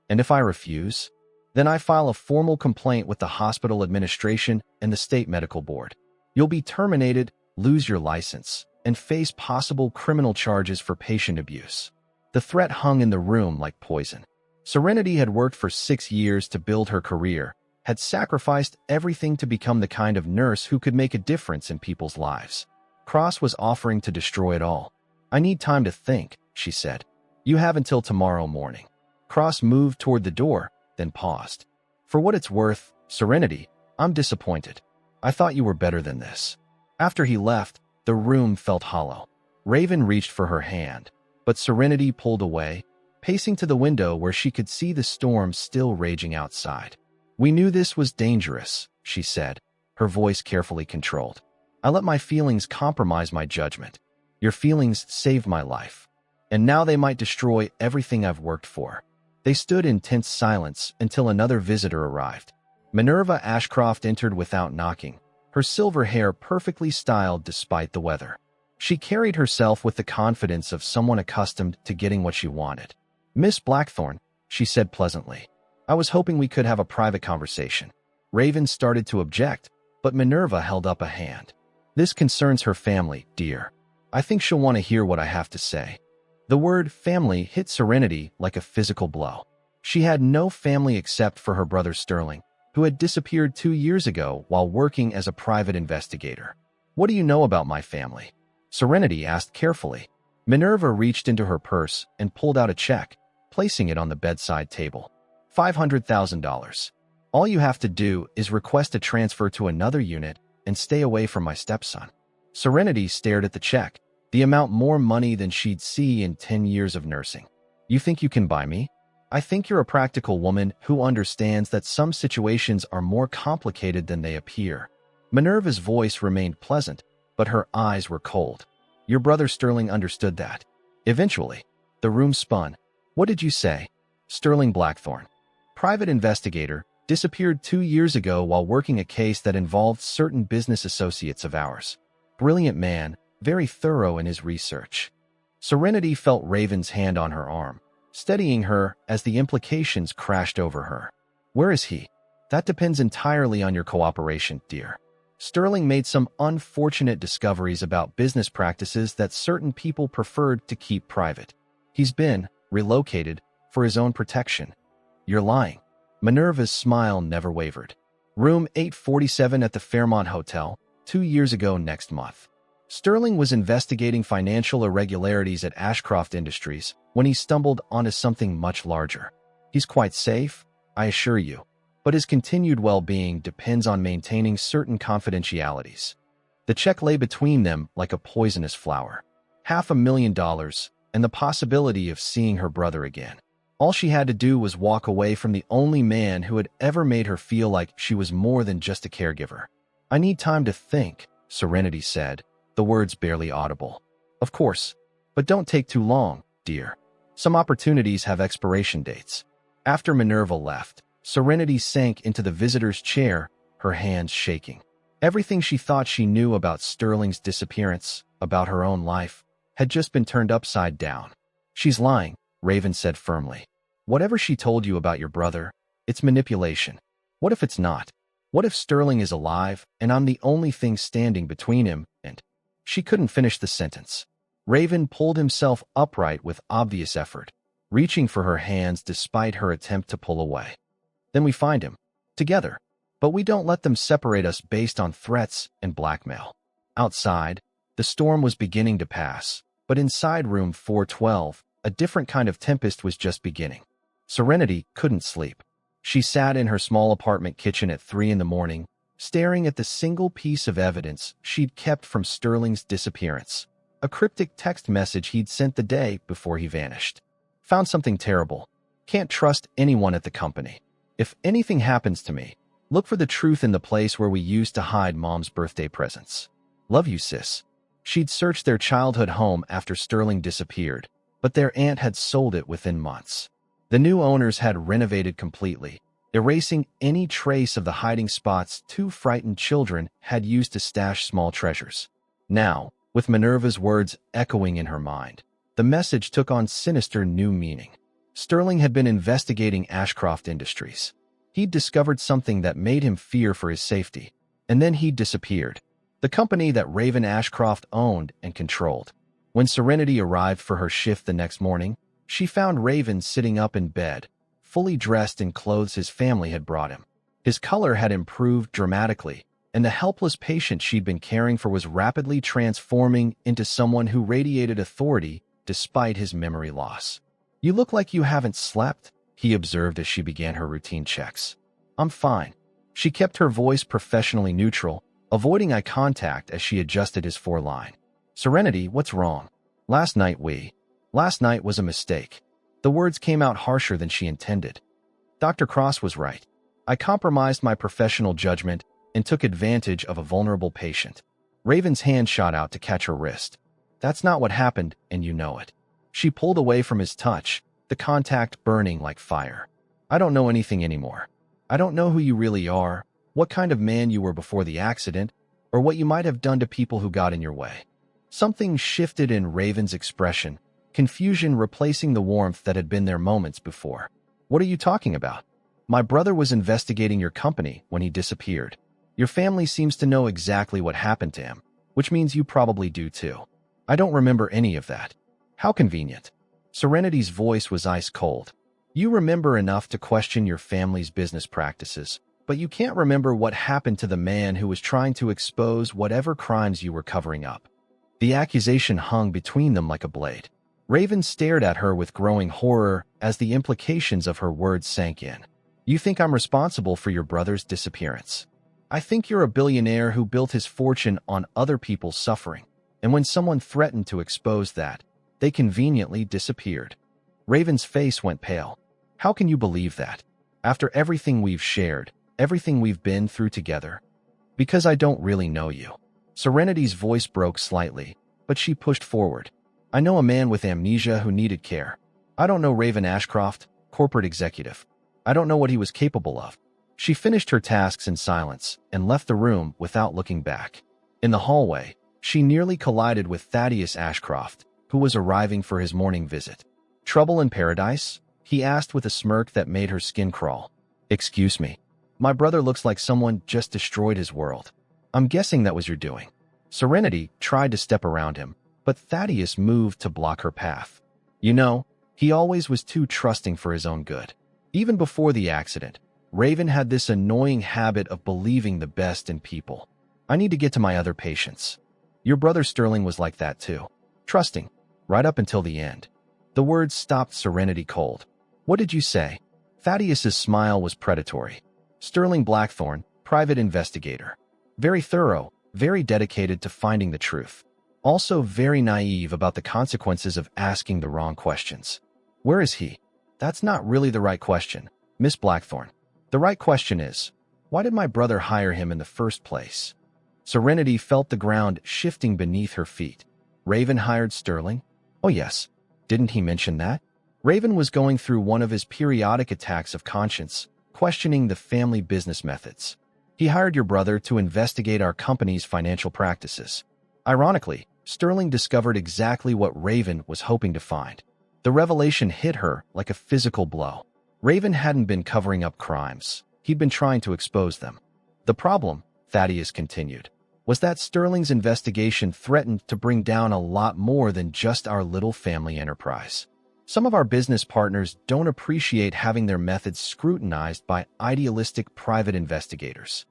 "And if I refuse?" "Then I file a formal complaint with the hospital administration and the state medical board. You'll be terminated, lose your license, and face possible criminal charges for patient abuse." The threat hung in the room like poison. Serenity had worked for 6 years to build her career, had sacrificed everything to become the kind of nurse who could make a difference in people's lives. Cross was offering to destroy it all. "I need time to think," she said. "You have until tomorrow morning." Cross moved toward the door, then paused. "For what it's worth, Serenity, I'm disappointed. I thought you were better than this." After he left, the room felt hollow. Raven reached for her hand, but Serenity pulled away, pacing to the window where she could see the storm still raging outside. "We knew this was dangerous," she said, her voice carefully controlled. "I let my feelings compromise my judgment. Your feelings saved my life, and now they might destroy everything I've worked for." They stood in tense silence until another visitor arrived. Minerva Ashcroft entered without knocking, her silver hair perfectly styled despite the weather. She carried herself with the confidence of someone accustomed to getting what she wanted. "Miss Blackthorne," she said pleasantly, "I was hoping we could have a private conversation." Raven started to object, but Minerva held up a hand. "This concerns her family, dear. I think she'll want to hear what I have to say." The word family hit Serenity like a physical blow. She had no family except for her brother Sterling, who had disappeared 2 years ago while working as a private investigator. "What do you know about my family?" Serenity asked carefully. Minerva reached into her purse and pulled out a check, placing it on the bedside table. $500,000. "All you have to do is request a transfer to another unit and stay away from my stepson." Serenity stared at the check, the amount more money than she'd see in 10 years of nursing. "You think you can buy me? I think you're a practical woman who understands that some situations are more complicated than they appear." Minerva's voice remained pleasant, but her eyes were cold. "Your brother Sterling understood that." Eventually, the room spun. "What did you say?" "Sterling Blackthorne, private investigator, disappeared 2 years ago while working a case that involved certain business associates of ours. Brilliant man, very thorough in his research." Serenity felt Raven's hand on her arm, steadying her as the implications crashed over her. "Where is he?" "That depends entirely on your cooperation, dear. Sterling made some unfortunate discoveries about business practices that certain people preferred to keep private. He's been relocated for his own protection." "You're lying." Minerva's smile never wavered. "Room 847 at the Fairmont Hotel, 2 years ago next month." Sterling was investigating financial irregularities at Ashcroft Industries when he stumbled onto something much larger. He's quite safe, I assure you, but his continued well-being depends on maintaining certain confidentialities. The check lay between them like a poisonous flower. $500,000 and the possibility of seeing her brother again. All she had to do was walk away from the only man who had ever made her feel like she was more than just a caregiver. I need time to think, Serenity said, the words barely audible. Of course, but don't take too long, dear. Some opportunities have expiration dates. After Minerva left, Serenity sank into the visitor's chair, her hands shaking. Everything she thought she knew about Sterling's disappearance, about her own life, had just been turned upside down. She's lying, Raven said firmly. Whatever she told you about your brother, it's manipulation. What if it's not? What if Sterling is alive and I'm the only thing standing between him and... She couldn't finish the sentence. Raven pulled himself upright with obvious effort, reaching for her hands despite her attempt to pull away. Then we find him, together, but we don't let them separate us based on threats and blackmail. Outside, the storm was beginning to pass, but inside room 412, a different kind of tempest was just beginning. Serenity couldn't sleep. She sat in her small apartment kitchen at 3 in the morning, staring at the single piece of evidence she'd kept from Sterling's disappearance, a cryptic text message he'd sent the day before he vanished. Found something terrible. Can't trust anyone at the company. If anything happens to me, look for the truth in the place where we used to hide Mom's birthday presents. Love you, sis. She'd searched their childhood home after Sterling disappeared, but their aunt had sold it within months. The new owners had renovated completely, erasing any trace of the hiding spots two frightened children had used to stash small treasures. Now, with Minerva's words echoing in her mind, the message took on sinister new meaning. Sterling had been investigating Ashcroft Industries. He'd discovered something that made him fear for his safety, and then he'd disappeared. The company that Raven Ashcroft owned and controlled. When Serenity arrived for her shift the next morning, she found Raven sitting up in bed, fully dressed in clothes his family had brought him. His color had improved dramatically, and the helpless patient she'd been caring for was rapidly transforming into someone who radiated authority despite his memory loss. "You look like you haven't slept," he observed as she began her routine checks. "I'm fine." She kept her voice professionally neutral, avoiding eye contact as she adjusted his foreline. "Serenity, what's wrong?" Last night was a mistake." The words came out harsher than she intended. Dr. Cross was right. I compromised my professional judgment and took advantage of a vulnerable patient. Raven's hand shot out to catch her wrist. "That's not what happened, and you know it." She pulled away from his touch, the contact burning like fire. "I don't know anything anymore. I don't know who you really are, what kind of man you were before the accident, or what you might have done to people who got in your way." Something shifted in Raven's expression, confusion replacing the warmth that had been there moments before. "What are you talking about? My brother was investigating your company when he disappeared. Your family seems to know exactly what happened to him, which means you probably do too." "I don't remember any of that." "How convenient." Serenity's voice was ice cold. "You remember enough to question your family's business practices, but you can't remember what happened to the man who was trying to expose whatever crimes you were covering up." The accusation hung between them like a blade. Raven stared at her with growing horror as the implications of her words sank in. "You think I'm responsible for your brother's disappearance? I think you're a billionaire who built his fortune on other people's suffering, and when someone threatened to expose that, they conveniently disappeared." Raven's face went pale. "How can you believe that? After everything we've shared, everything we've been through together?" "Because I don't really know you." Serenity's voice broke slightly, but she pushed forward. "I know a man with amnesia who needed care. I don't know Raven Ashcroft, corporate executive. I don't know what he was capable of." She finished her tasks in silence and left the room without looking back. In the hallway, she nearly collided with Thaddeus Ashcroft, who was arriving for his morning visit. "Trouble in paradise?" he asked with a smirk that made her skin crawl. "Excuse me. My brother looks like someone just destroyed his world. I'm guessing that was your doing." Serenity tried to step around him, but Thaddeus moved to block her path. "You know, he always was too trusting for his own good. Even before the accident, Raven had this annoying habit of believing the best in people. I need to get to my other patients." Your brother Sterling was like that too. Trusting. Right up until the end. The words stopped Serenity cold. What did you say? Thaddeus's smile was predatory. Sterling Blackthorne, private investigator. Very thorough, very dedicated to finding the truth. Also very naive about the consequences of asking the wrong questions. Where is he? That's not really the right question, Miss Blackthorne. The right question is, why did my brother hire him in the first place? Serenity felt the ground shifting beneath her feet. Raven hired Sterling? Oh yes. Didn't he mention that? Raven was going through one of his periodic attacks of conscience, questioning the family business methods. He hired your brother to investigate our company's financial practices. Ironically, Sterling discovered exactly what Raven was hoping to find. The revelation hit her like a physical blow. Raven hadn't been covering up crimes. He'd been trying to expose them. The problem, Thaddeus continued, was that Sterling's investigation threatened to bring down a lot more than just our little family enterprise. Some of our business partners don't appreciate having their methods scrutinized by idealistic private investigators.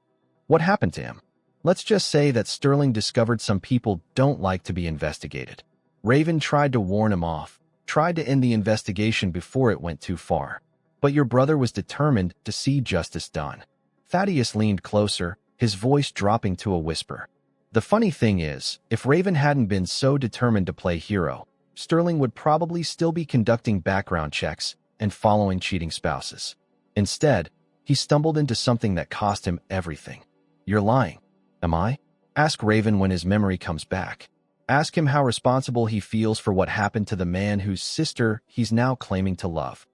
What happened to him? Let's just say that Sterling discovered some people don't like to be investigated. Raven tried to warn him off, tried to end the investigation before it went too far. But your brother was determined to see justice done. Thaddeus leaned closer, his voice dropping to a whisper. The funny thing is, if Raven hadn't been so determined to play hero, Sterling would probably still be conducting background checks and following cheating spouses. Instead, he stumbled into something that cost him everything. You're lying. Am I? Ask Raven when his memory comes back. Ask him how responsible he feels for what happened to the man whose sister he's now claiming to love.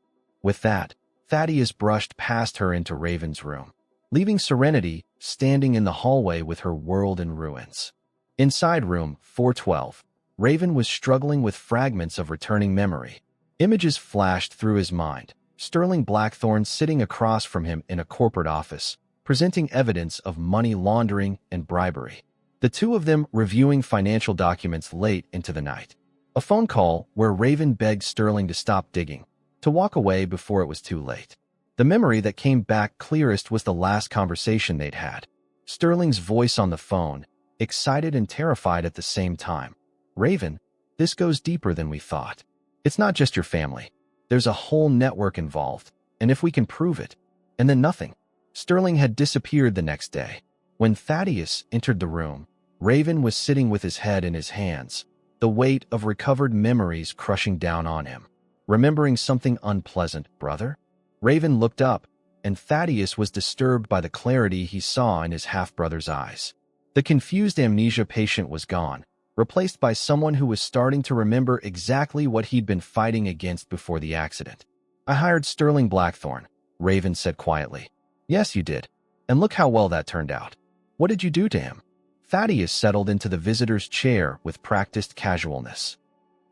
With that, Thaddeus brushed past her into Raven's room, leaving Serenity standing in the hallway with her world in ruins. Inside room 412, Raven was struggling with fragments of returning memory. Images flashed through his mind. Sterling Blackthorne sitting across from him in a corporate office, presenting evidence of money laundering and bribery. The two of them reviewing financial documents late into the night. A phone call where Raven begged Sterling to stop digging, to walk away before it was too late. The memory that came back clearest was the last conversation they'd had. Sterling's voice on the phone, excited and terrified at the same time. Raven, this goes deeper than we thought. It's not just your family. There's a whole network involved, and if we can prove it, and then nothing. Sterling had disappeared the next day. When Thaddeus entered the room, Raven was sitting with his head in his hands, the weight of recovered memories crushing down on him. Remembering something unpleasant, brother? Raven looked up, and Thaddeus was disturbed by the clarity he saw in his half-brother's eyes. The confused amnesia patient was gone, replaced by someone who was starting to remember exactly what he'd been fighting against before the accident. I hired Sterling Blackthorne, Raven said quietly. Yes, you did. And look how well that turned out. What did you do to him? Thaddeus settled into the visitor's chair with practiced casualness.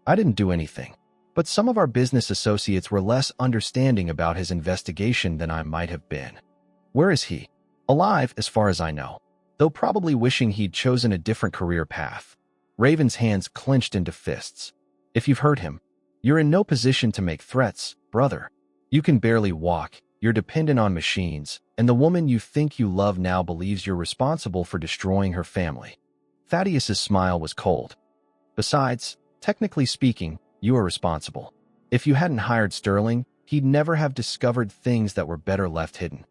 I didn't do anything. But some of our business associates were less understanding about his investigation than I might have been. Where is he? Alive, as far as I know, though probably wishing he'd chosen a different career path. Raven's hands clenched into fists. If you've hurt him, you're in no position to make threats, brother. You can barely walk, you're dependent on machines, and the woman you think you love now believes you're responsible for destroying her family. Thaddeus's smile was cold. Besides, technically speaking, you are responsible. If you hadn't hired Sterling, he'd never have discovered things that were better left hidden.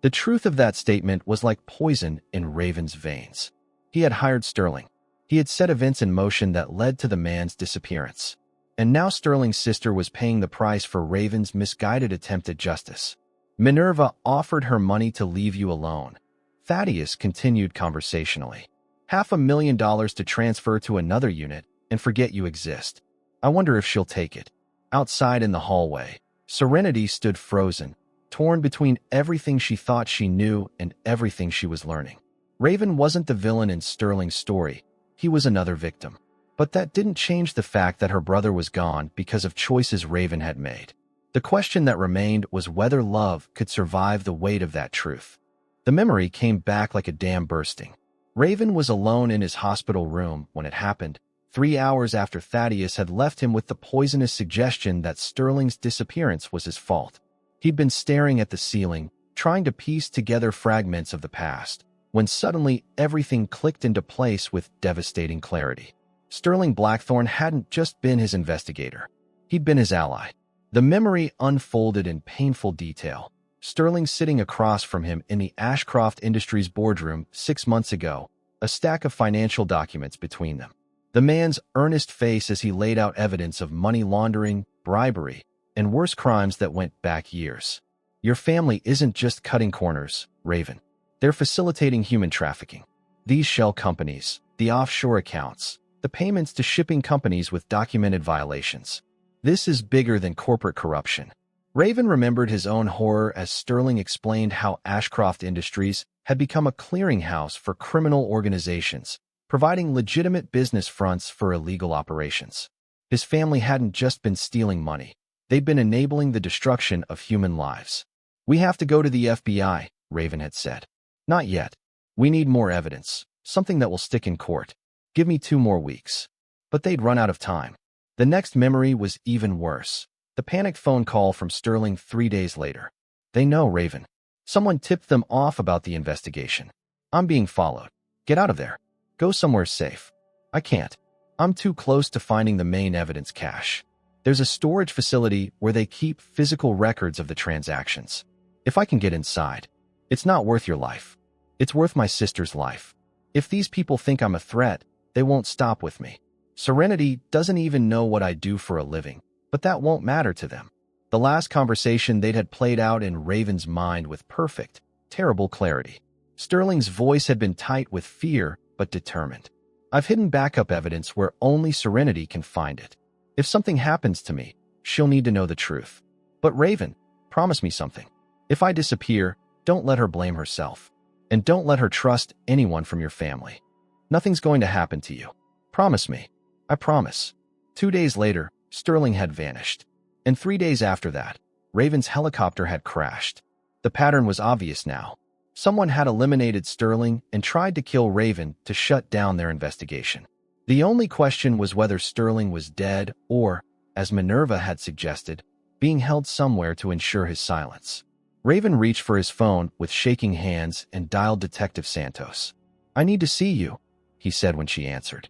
The truth of that statement was like poison in Raven's veins. He had hired Sterling. He had set events in motion that led to the man's disappearance. And now Sterling's sister was paying the price for Raven's misguided attempt at justice. Minerva offered her money to leave you alone. Thaddeus continued conversationally. $500,000 to transfer to another unit and forget you exist. I wonder if she'll take it. Outside in the hallway, Serenity stood frozen, torn between everything she thought she knew and everything she was learning. Raven wasn't the villain in Sterling's story. He was another victim. But that didn't change the fact that her brother was gone because of choices Raven had made. The question that remained was whether love could survive the weight of that truth. The memory came back like a dam bursting. Raven was alone in his hospital room when it happened, 3 hours after Thaddeus had left him with the poisonous suggestion that Sterling's disappearance was his fault. He'd been staring at the ceiling, trying to piece together fragments of the past. when suddenly everything clicked into place with devastating clarity. Sterling Blackthorne hadn't just been his investigator. He'd been his ally. The memory unfolded in painful detail. Sterling sitting across from him in the Ashcroft Industries boardroom 6 months ago, a stack of financial documents between them. The man's earnest face as he laid out evidence of money laundering, bribery, and worse crimes that went back years. Your family isn't just cutting corners, Raven. They're facilitating human trafficking. These shell companies, the offshore accounts, the payments to shipping companies with documented violations. This is bigger than corporate corruption. Raven remembered his own horror as Sterling explained how Ashcroft Industries had become a clearinghouse for criminal organizations, providing legitimate business fronts for illegal operations. His family hadn't just been stealing money. They'd been enabling the destruction of human lives. "We have to go to the FBI," Raven had said. "Not yet. We need more evidence, something that will stick in court. Give me 2 more weeks." But they'd run out of time. The next memory was even worse. The panicked phone call from Sterling 3 days later. "They know, Raven. Someone tipped them off about the investigation. I'm being followed. Get out of there. Go somewhere safe." "I can't. I'm too close to finding the main evidence cache. There's a storage facility where they keep physical records of the transactions. If I can get inside, it's not worth your life. It's worth my sister's life. If these people think I'm a threat, they won't stop with me. Serenity doesn't even know what I do for a living, but that won't matter to them." The last conversation they'd had played out in Raven's mind with perfect, terrible clarity. Sterling's voice had been tight with fear, but determined. "I've hidden backup evidence where only Serenity can find it. If something happens to me, she'll need to know the truth. But Raven, promise me something. If I disappear, don't let her blame herself. And don't let her trust anyone from your family. Nothing's going to happen to you. Promise me." "I promise." 2 days later, Sterling had vanished. And 3 days after that, Raven's helicopter had crashed. The pattern was obvious now. Someone had eliminated Sterling and tried to kill Raven to shut down their investigation. The only question was whether Sterling was dead or, as Minerva had suggested, being held somewhere to ensure his silence. Raven reached for his phone with shaking hands and dialed Detective Santos. "I need to see you," he said when she answered.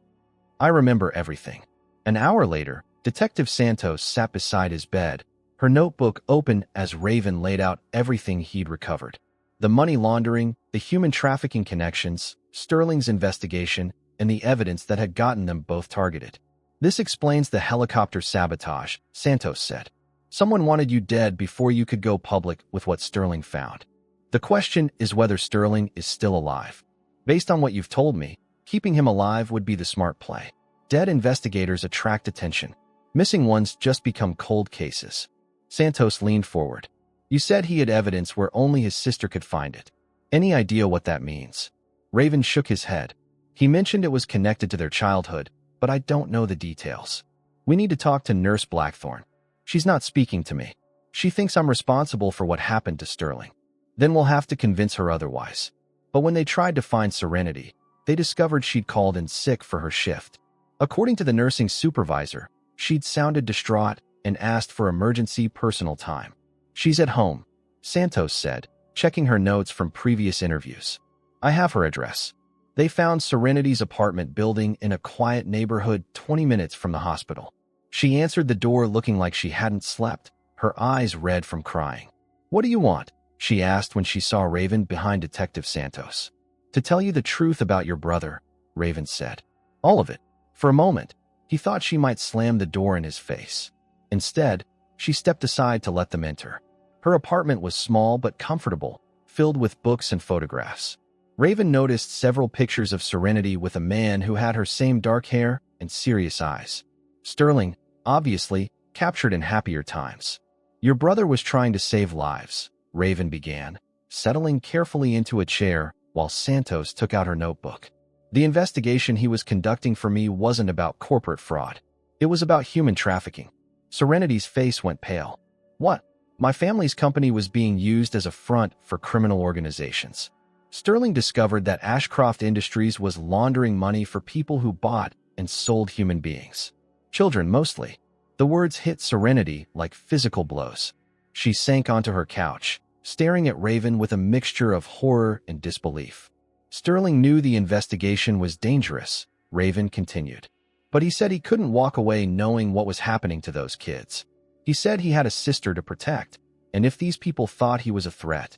"I remember everything." An hour later, Detective Santos sat beside his bed, her notebook open as Raven laid out everything he'd recovered. The money laundering, the human trafficking connections, Sterling's investigation, and the evidence that had gotten them both targeted. "This explains the helicopter sabotage," Santos said. "Someone wanted you dead before you could go public with what Sterling found. The question is whether Sterling is still alive. Based on what you've told me, keeping him alive would be the smart play. Dead investigators attract attention. Missing ones just become cold cases." Santos leaned forward. "You said he had evidence where only his sister could find it. Any idea what that means?" Raven shook his head. "He mentioned it was connected to their childhood, but I don't know the details. We need to talk to Nurse Blackthorne. She's not speaking to me. She thinks I'm responsible for what happened to Sterling. Then we'll have to convince her otherwise." But when they tried to find Serenity, they discovered she'd called in sick for her shift. According to the nursing supervisor, she'd sounded distraught and asked for emergency personal time. "She's at home," Santos said, checking her notes from previous interviews. "I have her address." They found Serenity's apartment building in a quiet neighborhood 20 minutes from the hospital. She answered the door looking like she hadn't slept, her eyes red from crying. "What do you want?" she asked when she saw Raven behind Detective Santos. "To tell you the truth about your brother," Raven said. "All of it." For a moment, he thought she might slam the door in his face. Instead, she stepped aside to let them enter. Her apartment was small but comfortable, filled with books and photographs. Raven noticed several pictures of Serenity with a man who had her same dark hair and serious eyes. Sterling, obviously, captured in happier times. "Your brother was trying to save lives," Raven began, settling carefully into a chair while Santos took out her notebook. "The investigation he was conducting for me wasn't about corporate fraud. It was about human trafficking." Serenity's face went pale. "What?" "My family's company was being used as a front for criminal organizations. Sterling discovered that Ashcroft Industries was laundering money for people who bought and sold human beings. Children, mostly." The words hit Serenity like physical blows. She sank onto her couch, staring at Raven with a mixture of horror and disbelief. Sterling knew the investigation was dangerous, Raven continued. But he said he couldn't walk away knowing what was happening to those kids. He said he had a sister to protect, and if these people thought he was a threat,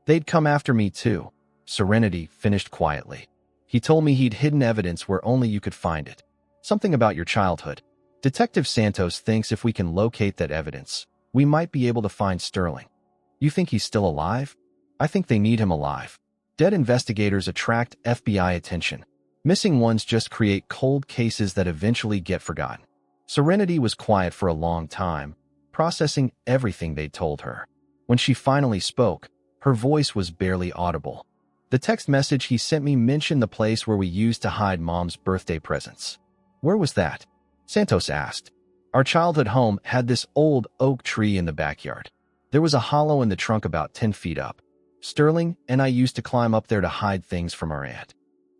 they'd come after me too. Serenity finished quietly. He told me he'd hidden evidence where only you could find it. Something about your childhood. Detective Santos thinks if we can locate that evidence, we might be able to find Sterling. You think he's still alive? I think they need him alive. Dead investigators attract FBI attention. Missing ones just create cold cases that eventually get forgotten. Serenity was quiet for a long time, processing everything they'd told her. When she finally spoke, her voice was barely audible. The text message he sent me mentioned the place where we used to hide Mom's birthday presents. Where was that? Santos asked. Our childhood home had this old oak tree in the backyard. There was a hollow in the trunk about 10 feet up. Sterling and I used to climb up there to hide things from our aunt.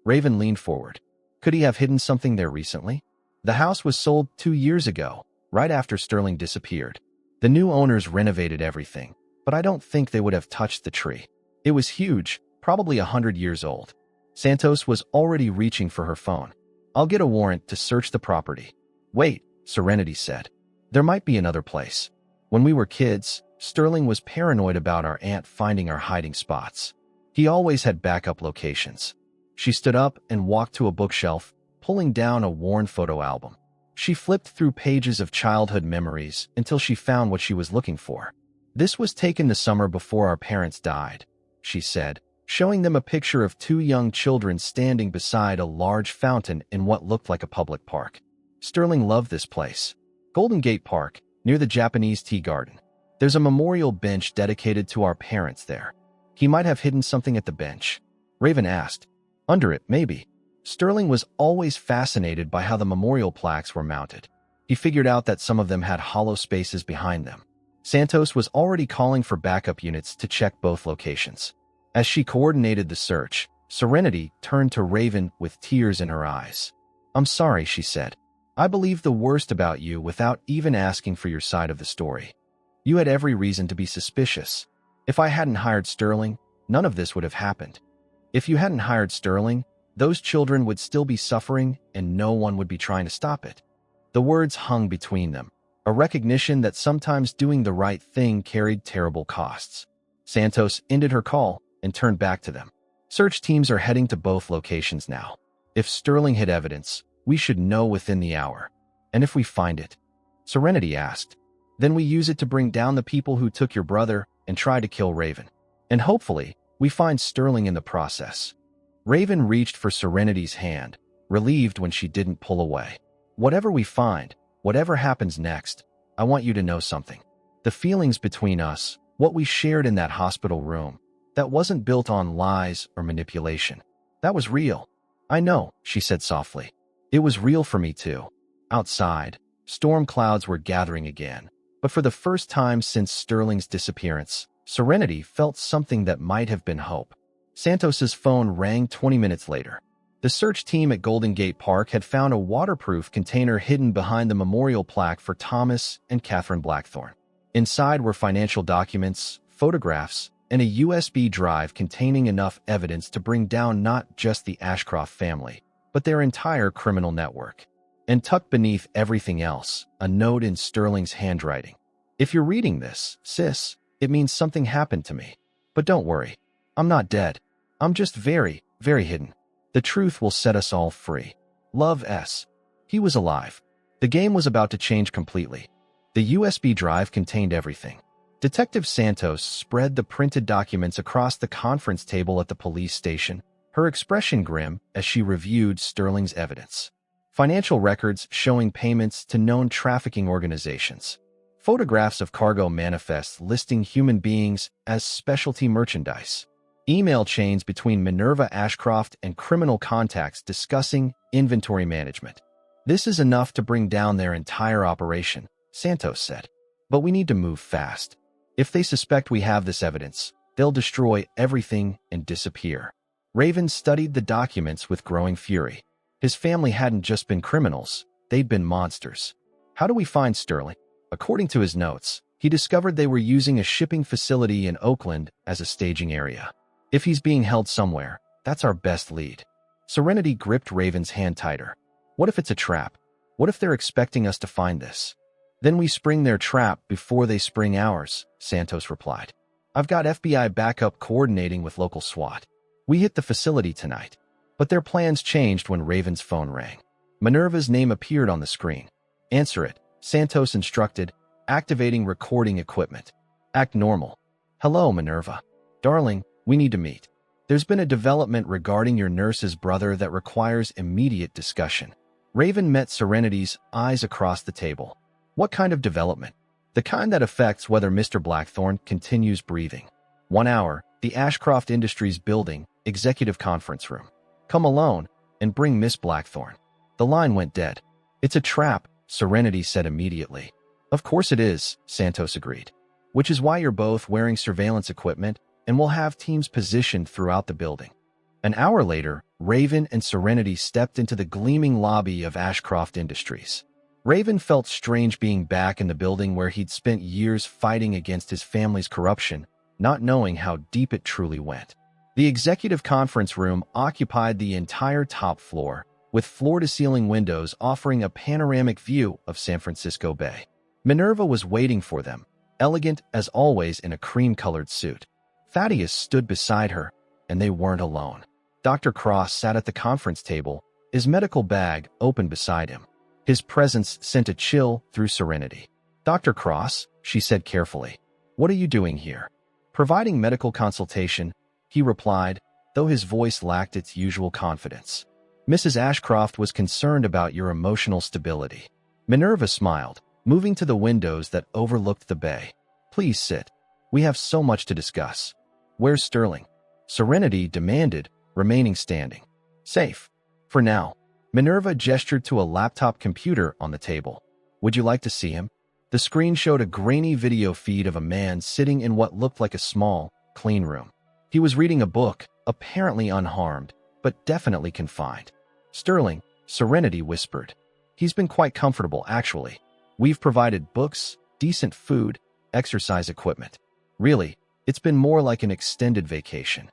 Raven leaned forward. Could he have hidden something there recently? The house was sold 2 years ago, right after Sterling disappeared. The new owners renovated everything, but I don't think they would have touched the tree. It was huge, probably 100 years old. Santos was already reaching for her phone. I'll get a warrant to search the property. Wait, Serenity said. There might be another place. When we were kids, Sterling was paranoid about our aunt finding our hiding spots. He always had backup locations. She stood up and walked to a bookshelf, pulling down a worn photo album. She flipped through pages of childhood memories until she found what she was looking for. This was taken the summer before our parents died, she said, showing them a picture of 2 young children standing beside a large fountain in what looked like a public park. Sterling loved this place. Golden Gate Park, near the Japanese tea garden. There's a memorial bench dedicated to our parents there. He might have hidden something at the bench. Raven asked. Under it, maybe. Sterling was always fascinated by how the memorial plaques were mounted. He figured out that some of them had hollow spaces behind them. Santos was already calling for backup units to check both locations. As she coordinated the search, Serenity turned to Raven with tears in her eyes. I'm sorry, she said. I believed the worst about you without even asking for your side of the story. You had every reason to be suspicious. If I hadn't hired Sterling, none of this would have happened. If you hadn't hired Sterling, those children would still be suffering and no one would be trying to stop it. The words hung between them, a recognition that sometimes doing the right thing carried terrible costs. Santos ended her call and turned back to them. Search teams are heading to both locations now. If Sterling hid evidence, we should know within the hour. And if we find it, Serenity asked, then we use it to bring down the people who took your brother and try to kill Raven. And hopefully, we find Sterling in the process. Raven reached for Serenity's hand, relieved when she didn't pull away. Whatever we find, whatever happens next, I want you to know something. The feelings between us, what we shared in that hospital room, that wasn't built on lies or manipulation. That was real. I know, she said softly. It was real for me too. Outside, storm clouds were gathering again. But for the first time since Sterling's disappearance, Serenity felt something that might have been hope. Santos's phone rang 20 minutes later. The search team at Golden Gate Park had found a waterproof container hidden behind the memorial plaque for Thomas and Catherine Blackthorne. Inside were financial documents, photographs, and a USB drive containing enough evidence to bring down not just the Ashcroft family, but their entire criminal network. And tucked beneath everything else, a note in Sterling's handwriting. If you're reading this, sis, it means something happened to me. But don't worry. I'm not dead. I'm just very, very hidden. The truth will set us all free. Love S. He was alive. The game was about to change completely. The USB drive contained everything. Detective Santos spread the printed documents across the conference table at the police station, her expression grim as she reviewed Sterling's evidence. Financial records showing payments to known trafficking organizations. Photographs of cargo manifests listing human beings as specialty merchandise. Email chains between Minerva Ashcroft and criminal contacts discussing inventory management. This is enough to bring down their entire operation, Santos said. But we need to move fast. If they suspect we have this evidence, they'll destroy everything and disappear. Raven studied the documents with growing fury. His family hadn't just been criminals, they'd been monsters. How do we find Sterling? According to his notes, he discovered they were using a shipping facility in Oakland as a staging area. If he's being held somewhere, That's our best lead. Serenity gripped Raven's hand tighter. What if it's a trap? What if they're expecting us to find this? Then we spring their trap before they spring ours, Santos replied. I've got FBI backup coordinating with local SWAT. We hit the facility tonight. But their plans changed when Raven's phone rang. Minerva's name appeared on the screen. Answer it, Santos instructed, activating recording equipment. Act normal. Hello, Minerva. Darling, we need to meet. There's been a development regarding your nurse's brother that requires immediate discussion. Raven met Serenity's eyes across the table. What kind of development? The kind that affects whether Mr. Blackthorne continues breathing. 1 hour, the Ashcroft Industries building, executive conference room. Come alone and bring Miss Blackthorne. The line went dead. It's a trap, Serenity said immediately. Of course it is, Santos agreed. Which is why you're both wearing surveillance equipment and we'll have teams positioned throughout the building. An hour later, Raven and Serenity stepped into the gleaming lobby of Ashcroft Industries. Raven felt strange being back in the building where he'd spent years fighting against his family's corruption, not knowing how deep it truly went. The executive conference room occupied the entire top floor, with floor-to-ceiling windows offering a panoramic view of San Francisco Bay. Minerva was waiting for them, elegant as always in a cream-colored suit. Thaddeus stood beside her, and they weren't alone. Dr. Cross sat at the conference table, his medical bag open beside him. His presence sent a chill through Serenity. Dr. Cross, she said carefully, what are you doing here? Providing medical consultation, he replied, though his voice lacked its usual confidence. Mrs. Ashcroft was concerned about your emotional stability. Minerva smiled, moving to the windows that overlooked the bay. Please sit. We have so much to discuss. Where's Sterling? Serenity demanded, remaining standing. Safe. For now. Minerva gestured to a laptop computer on the table. Would you like to see him? The screen showed a grainy video feed of a man sitting in what looked like a small, clean room. He was reading a book, apparently unharmed, but definitely confined. Sterling, Serenity whispered. He's been quite comfortable, actually. We've provided books, decent food, exercise equipment. Really, it's been more like an extended vacation.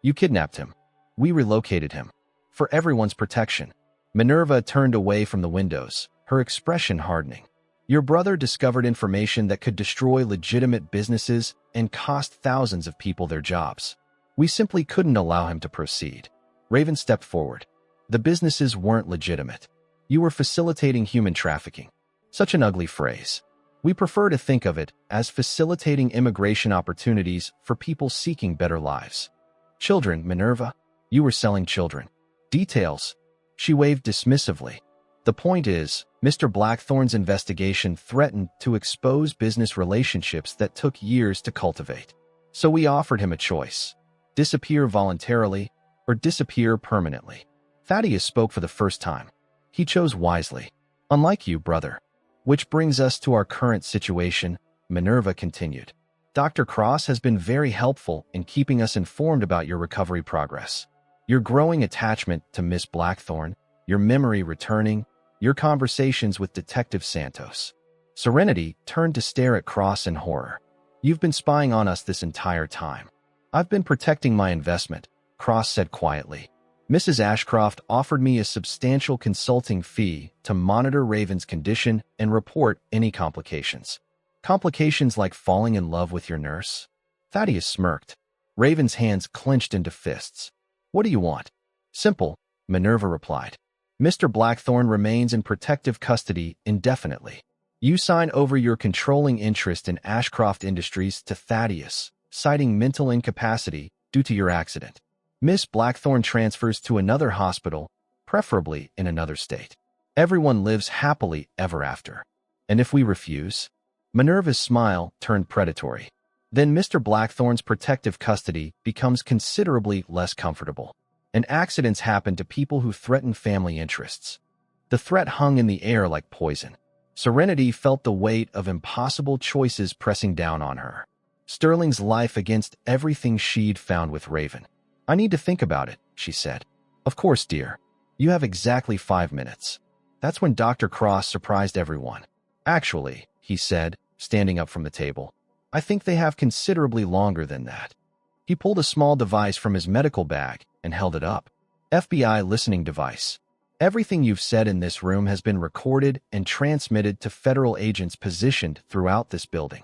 You kidnapped him. We relocated him. For everyone's protection. Minerva turned away from the windows, her expression hardening. Your brother discovered information that could destroy legitimate businesses and cost thousands of people their jobs. We simply couldn't allow him to proceed. Raven stepped forward. The businesses weren't legitimate. You were facilitating human trafficking. Such an ugly phrase. We prefer to think of it as facilitating immigration opportunities for people seeking better lives. Children, Minerva. You were selling children. Details. She waved dismissively. The point is, Mr. Blackthorne's investigation threatened to expose business relationships that took years to cultivate. So we offered him a choice. Disappear voluntarily or disappear permanently. Thaddeus spoke for the first time. He chose wisely. Unlike you, brother. Which brings us to our current situation, Minerva continued. Dr. Cross has been very helpful in keeping us informed about your recovery progress. Your growing attachment to Miss Blackthorne, your memory returning, your conversations with Detective Santos. Serenity turned to stare at Cross in horror. You've been spying on us this entire time. I've been protecting my investment, Cross said quietly. Mrs. Ashcroft offered me a substantial consulting fee to monitor Raven's condition and report any complications. Complications like falling in love with your nurse? Thaddeus smirked. Raven's hands clenched into fists. What do you want? Simple, Minerva replied. Mr. Blackthorne remains in protective custody indefinitely. You sign over your controlling interest in Ashcroft Industries to Thaddeus, citing mental incapacity due to your accident. Miss Blackthorne transfers to another hospital, preferably in another state. Everyone lives happily ever after. And if we refuse? Minerva's smile turned predatory. Then Mr. Blackthorne's protective custody becomes considerably less comfortable. And accidents happen to people who threaten family interests. The threat hung in the air like poison. Serenity felt the weight of impossible choices pressing down on her. Sterling's life against everything she'd found with Raven. I need to think about it, she said. Of course, dear. You have exactly 5 minutes. That's when Dr. Cross surprised everyone. Actually, he said, standing up from the table, I think they have considerably longer than that. He pulled a small device from his medical bag, and held it up. FBI listening device. Everything you've said in this room has been recorded and transmitted to federal agents positioned throughout this building.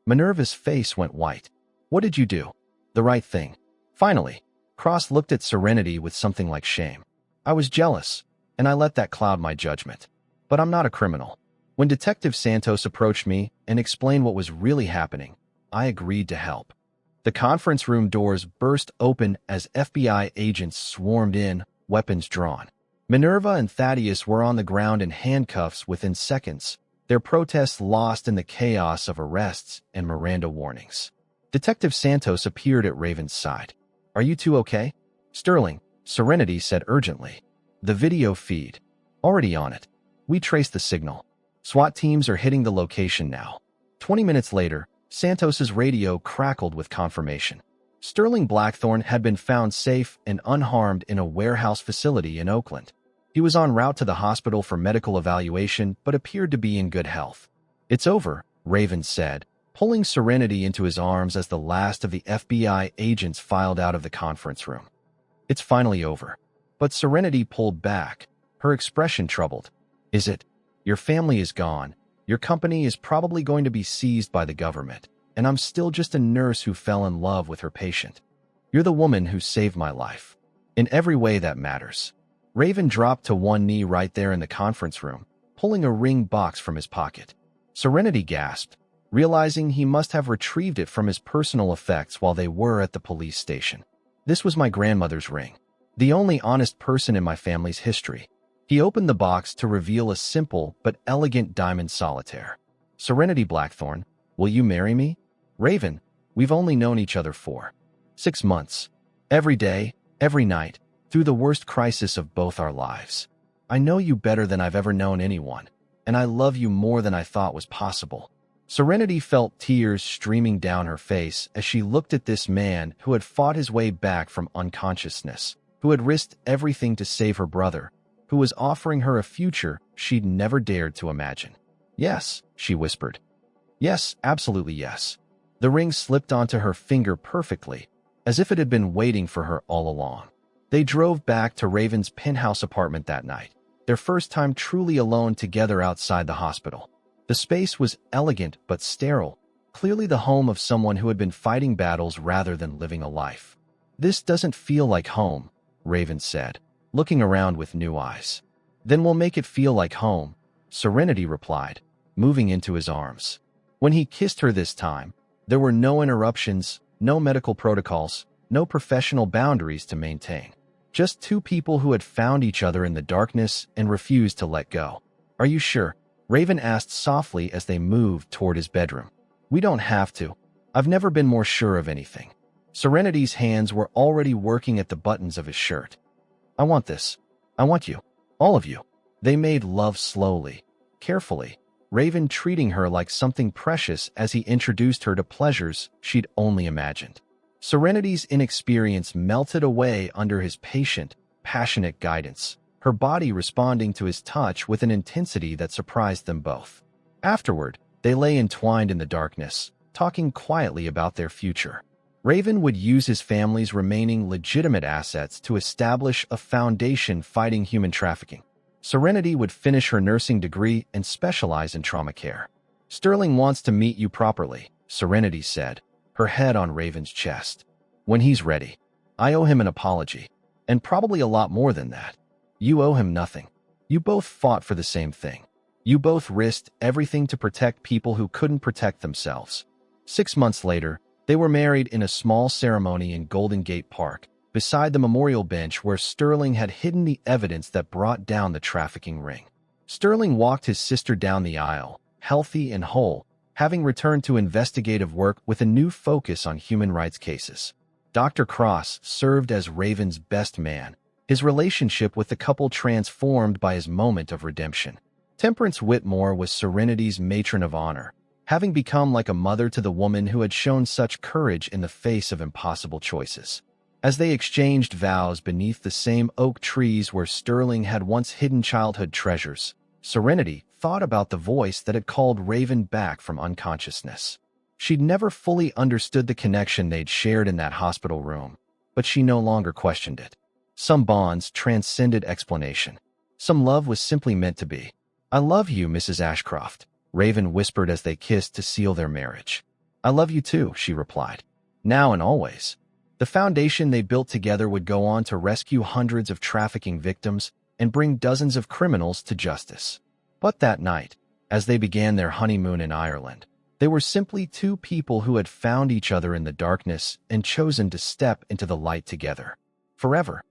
Minerva's face went white. What did you do? The right thing. Finally, Cross looked at Serenity with something like shame. I was jealous, and I let that cloud my judgment. But I'm not a criminal. When Detective Santos approached me and explained what was really happening, I agreed to help. The conference room doors burst open as FBI agents swarmed in, weapons drawn. Minerva and Thaddeus were on the ground in handcuffs within seconds, their protests lost in the chaos of arrests and Miranda warnings. Detective Santos appeared at Raven's side. Are you two okay? Sterling, Serenity said urgently. The video feed. Already on it. We traced the signal. SWAT teams are hitting the location now. 20 minutes later, Santos's radio crackled with confirmation. Sterling Blackthorne had been found safe and unharmed in a warehouse facility in Oakland. He was en route to the hospital for medical evaluation but appeared to be in good health. It's over, Raven said, pulling Serenity into his arms as the last of the FBI agents filed out of the conference room. It's finally over. But Serenity pulled back, her expression troubled. Is it? Your family is gone. Your company is probably going to be seized by the government, and I'm still just a nurse who fell in love with her patient. You're the woman who saved my life. In every way that matters. Raven dropped to one knee right there in the conference room, pulling a ring box from his pocket. Serenity gasped, realizing he must have retrieved it from his personal effects while they were at the police station. This was my grandmother's ring, the only honest person in my family's history. He opened the box to reveal a simple but elegant diamond solitaire. Serenity Blackthorne, will you marry me? Raven, we've only known each other for 6 months. Every day, every night, through the worst crisis of both our lives. I know you better than I've ever known anyone, and I love you more than I thought was possible. Serenity felt tears streaming down her face as she looked at this man who had fought his way back from unconsciousness, who had risked everything to save her brother, who was offering her a future she'd never dared to imagine. Yes, she whispered. Yes, absolutely yes. The ring slipped onto her finger perfectly, as if it had been waiting for her all along. They drove back to Raven's penthouse apartment that night, their first time truly alone together outside the hospital. The space was elegant but sterile, clearly the home of someone who had been fighting battles rather than living a life. This doesn't feel like home, Raven said, looking around with new eyes. Then we'll make it feel like home, Serenity replied, moving into his arms. When he kissed her this time, there were no interruptions, no medical protocols, no professional boundaries to maintain. Just two people who had found each other in the darkness and refused to let go. Are you sure? Raven asked softly as they moved toward his bedroom. We don't have to. I've never been more sure of anything. Serenity's hands were already working at the buttons of his shirt. I want this. I want you. All of you. They made love slowly, carefully, Raven treating her like something precious as he introduced her to pleasures she'd only imagined. Serenity's inexperience melted away under his patient, passionate guidance, her body responding to his touch with an intensity that surprised them both. Afterward, they lay entwined in the darkness, talking quietly about their future. Raven would use his family's remaining legitimate assets to establish a foundation fighting human trafficking. Serenity would finish her nursing degree and specialize in trauma care. Sterling wants to meet you properly, Serenity said, her head on Raven's chest. When he's ready. I owe him an apology, and probably a lot more than that. You owe him nothing. You both fought for the same thing. You both risked everything to protect people who couldn't protect themselves. 6 months later, they were married in a small ceremony in Golden Gate Park, beside the memorial bench where Sterling had hidden the evidence that brought down the trafficking ring. Sterling walked his sister down the aisle, healthy and whole, having returned to investigative work with a new focus on human rights cases. Dr. Cross served as Raven's best man, his relationship with the couple transformed by his moment of redemption. Temperance Whitmore was Serenity's matron of honor, having become like a mother to the woman who had shown such courage in the face of impossible choices. As they exchanged vows beneath the same oak trees where Sterling had once hidden childhood treasures, Serenity thought about the voice that had called Raven back from unconsciousness. She'd never fully understood the connection they'd shared in that hospital room, but she no longer questioned it. Some bonds transcended explanation. Some love was simply meant to be. "I love you, Mrs. Ashcroft," Raven whispered as they kissed to seal their marriage. "I love you too," she replied. Now and always. The foundation they built together would go on to rescue hundreds of trafficking victims and bring dozens of criminals to justice. But that night, as they began their honeymoon in Ireland, they were simply two people who had found each other in the darkness and chosen to step into the light together. Forever.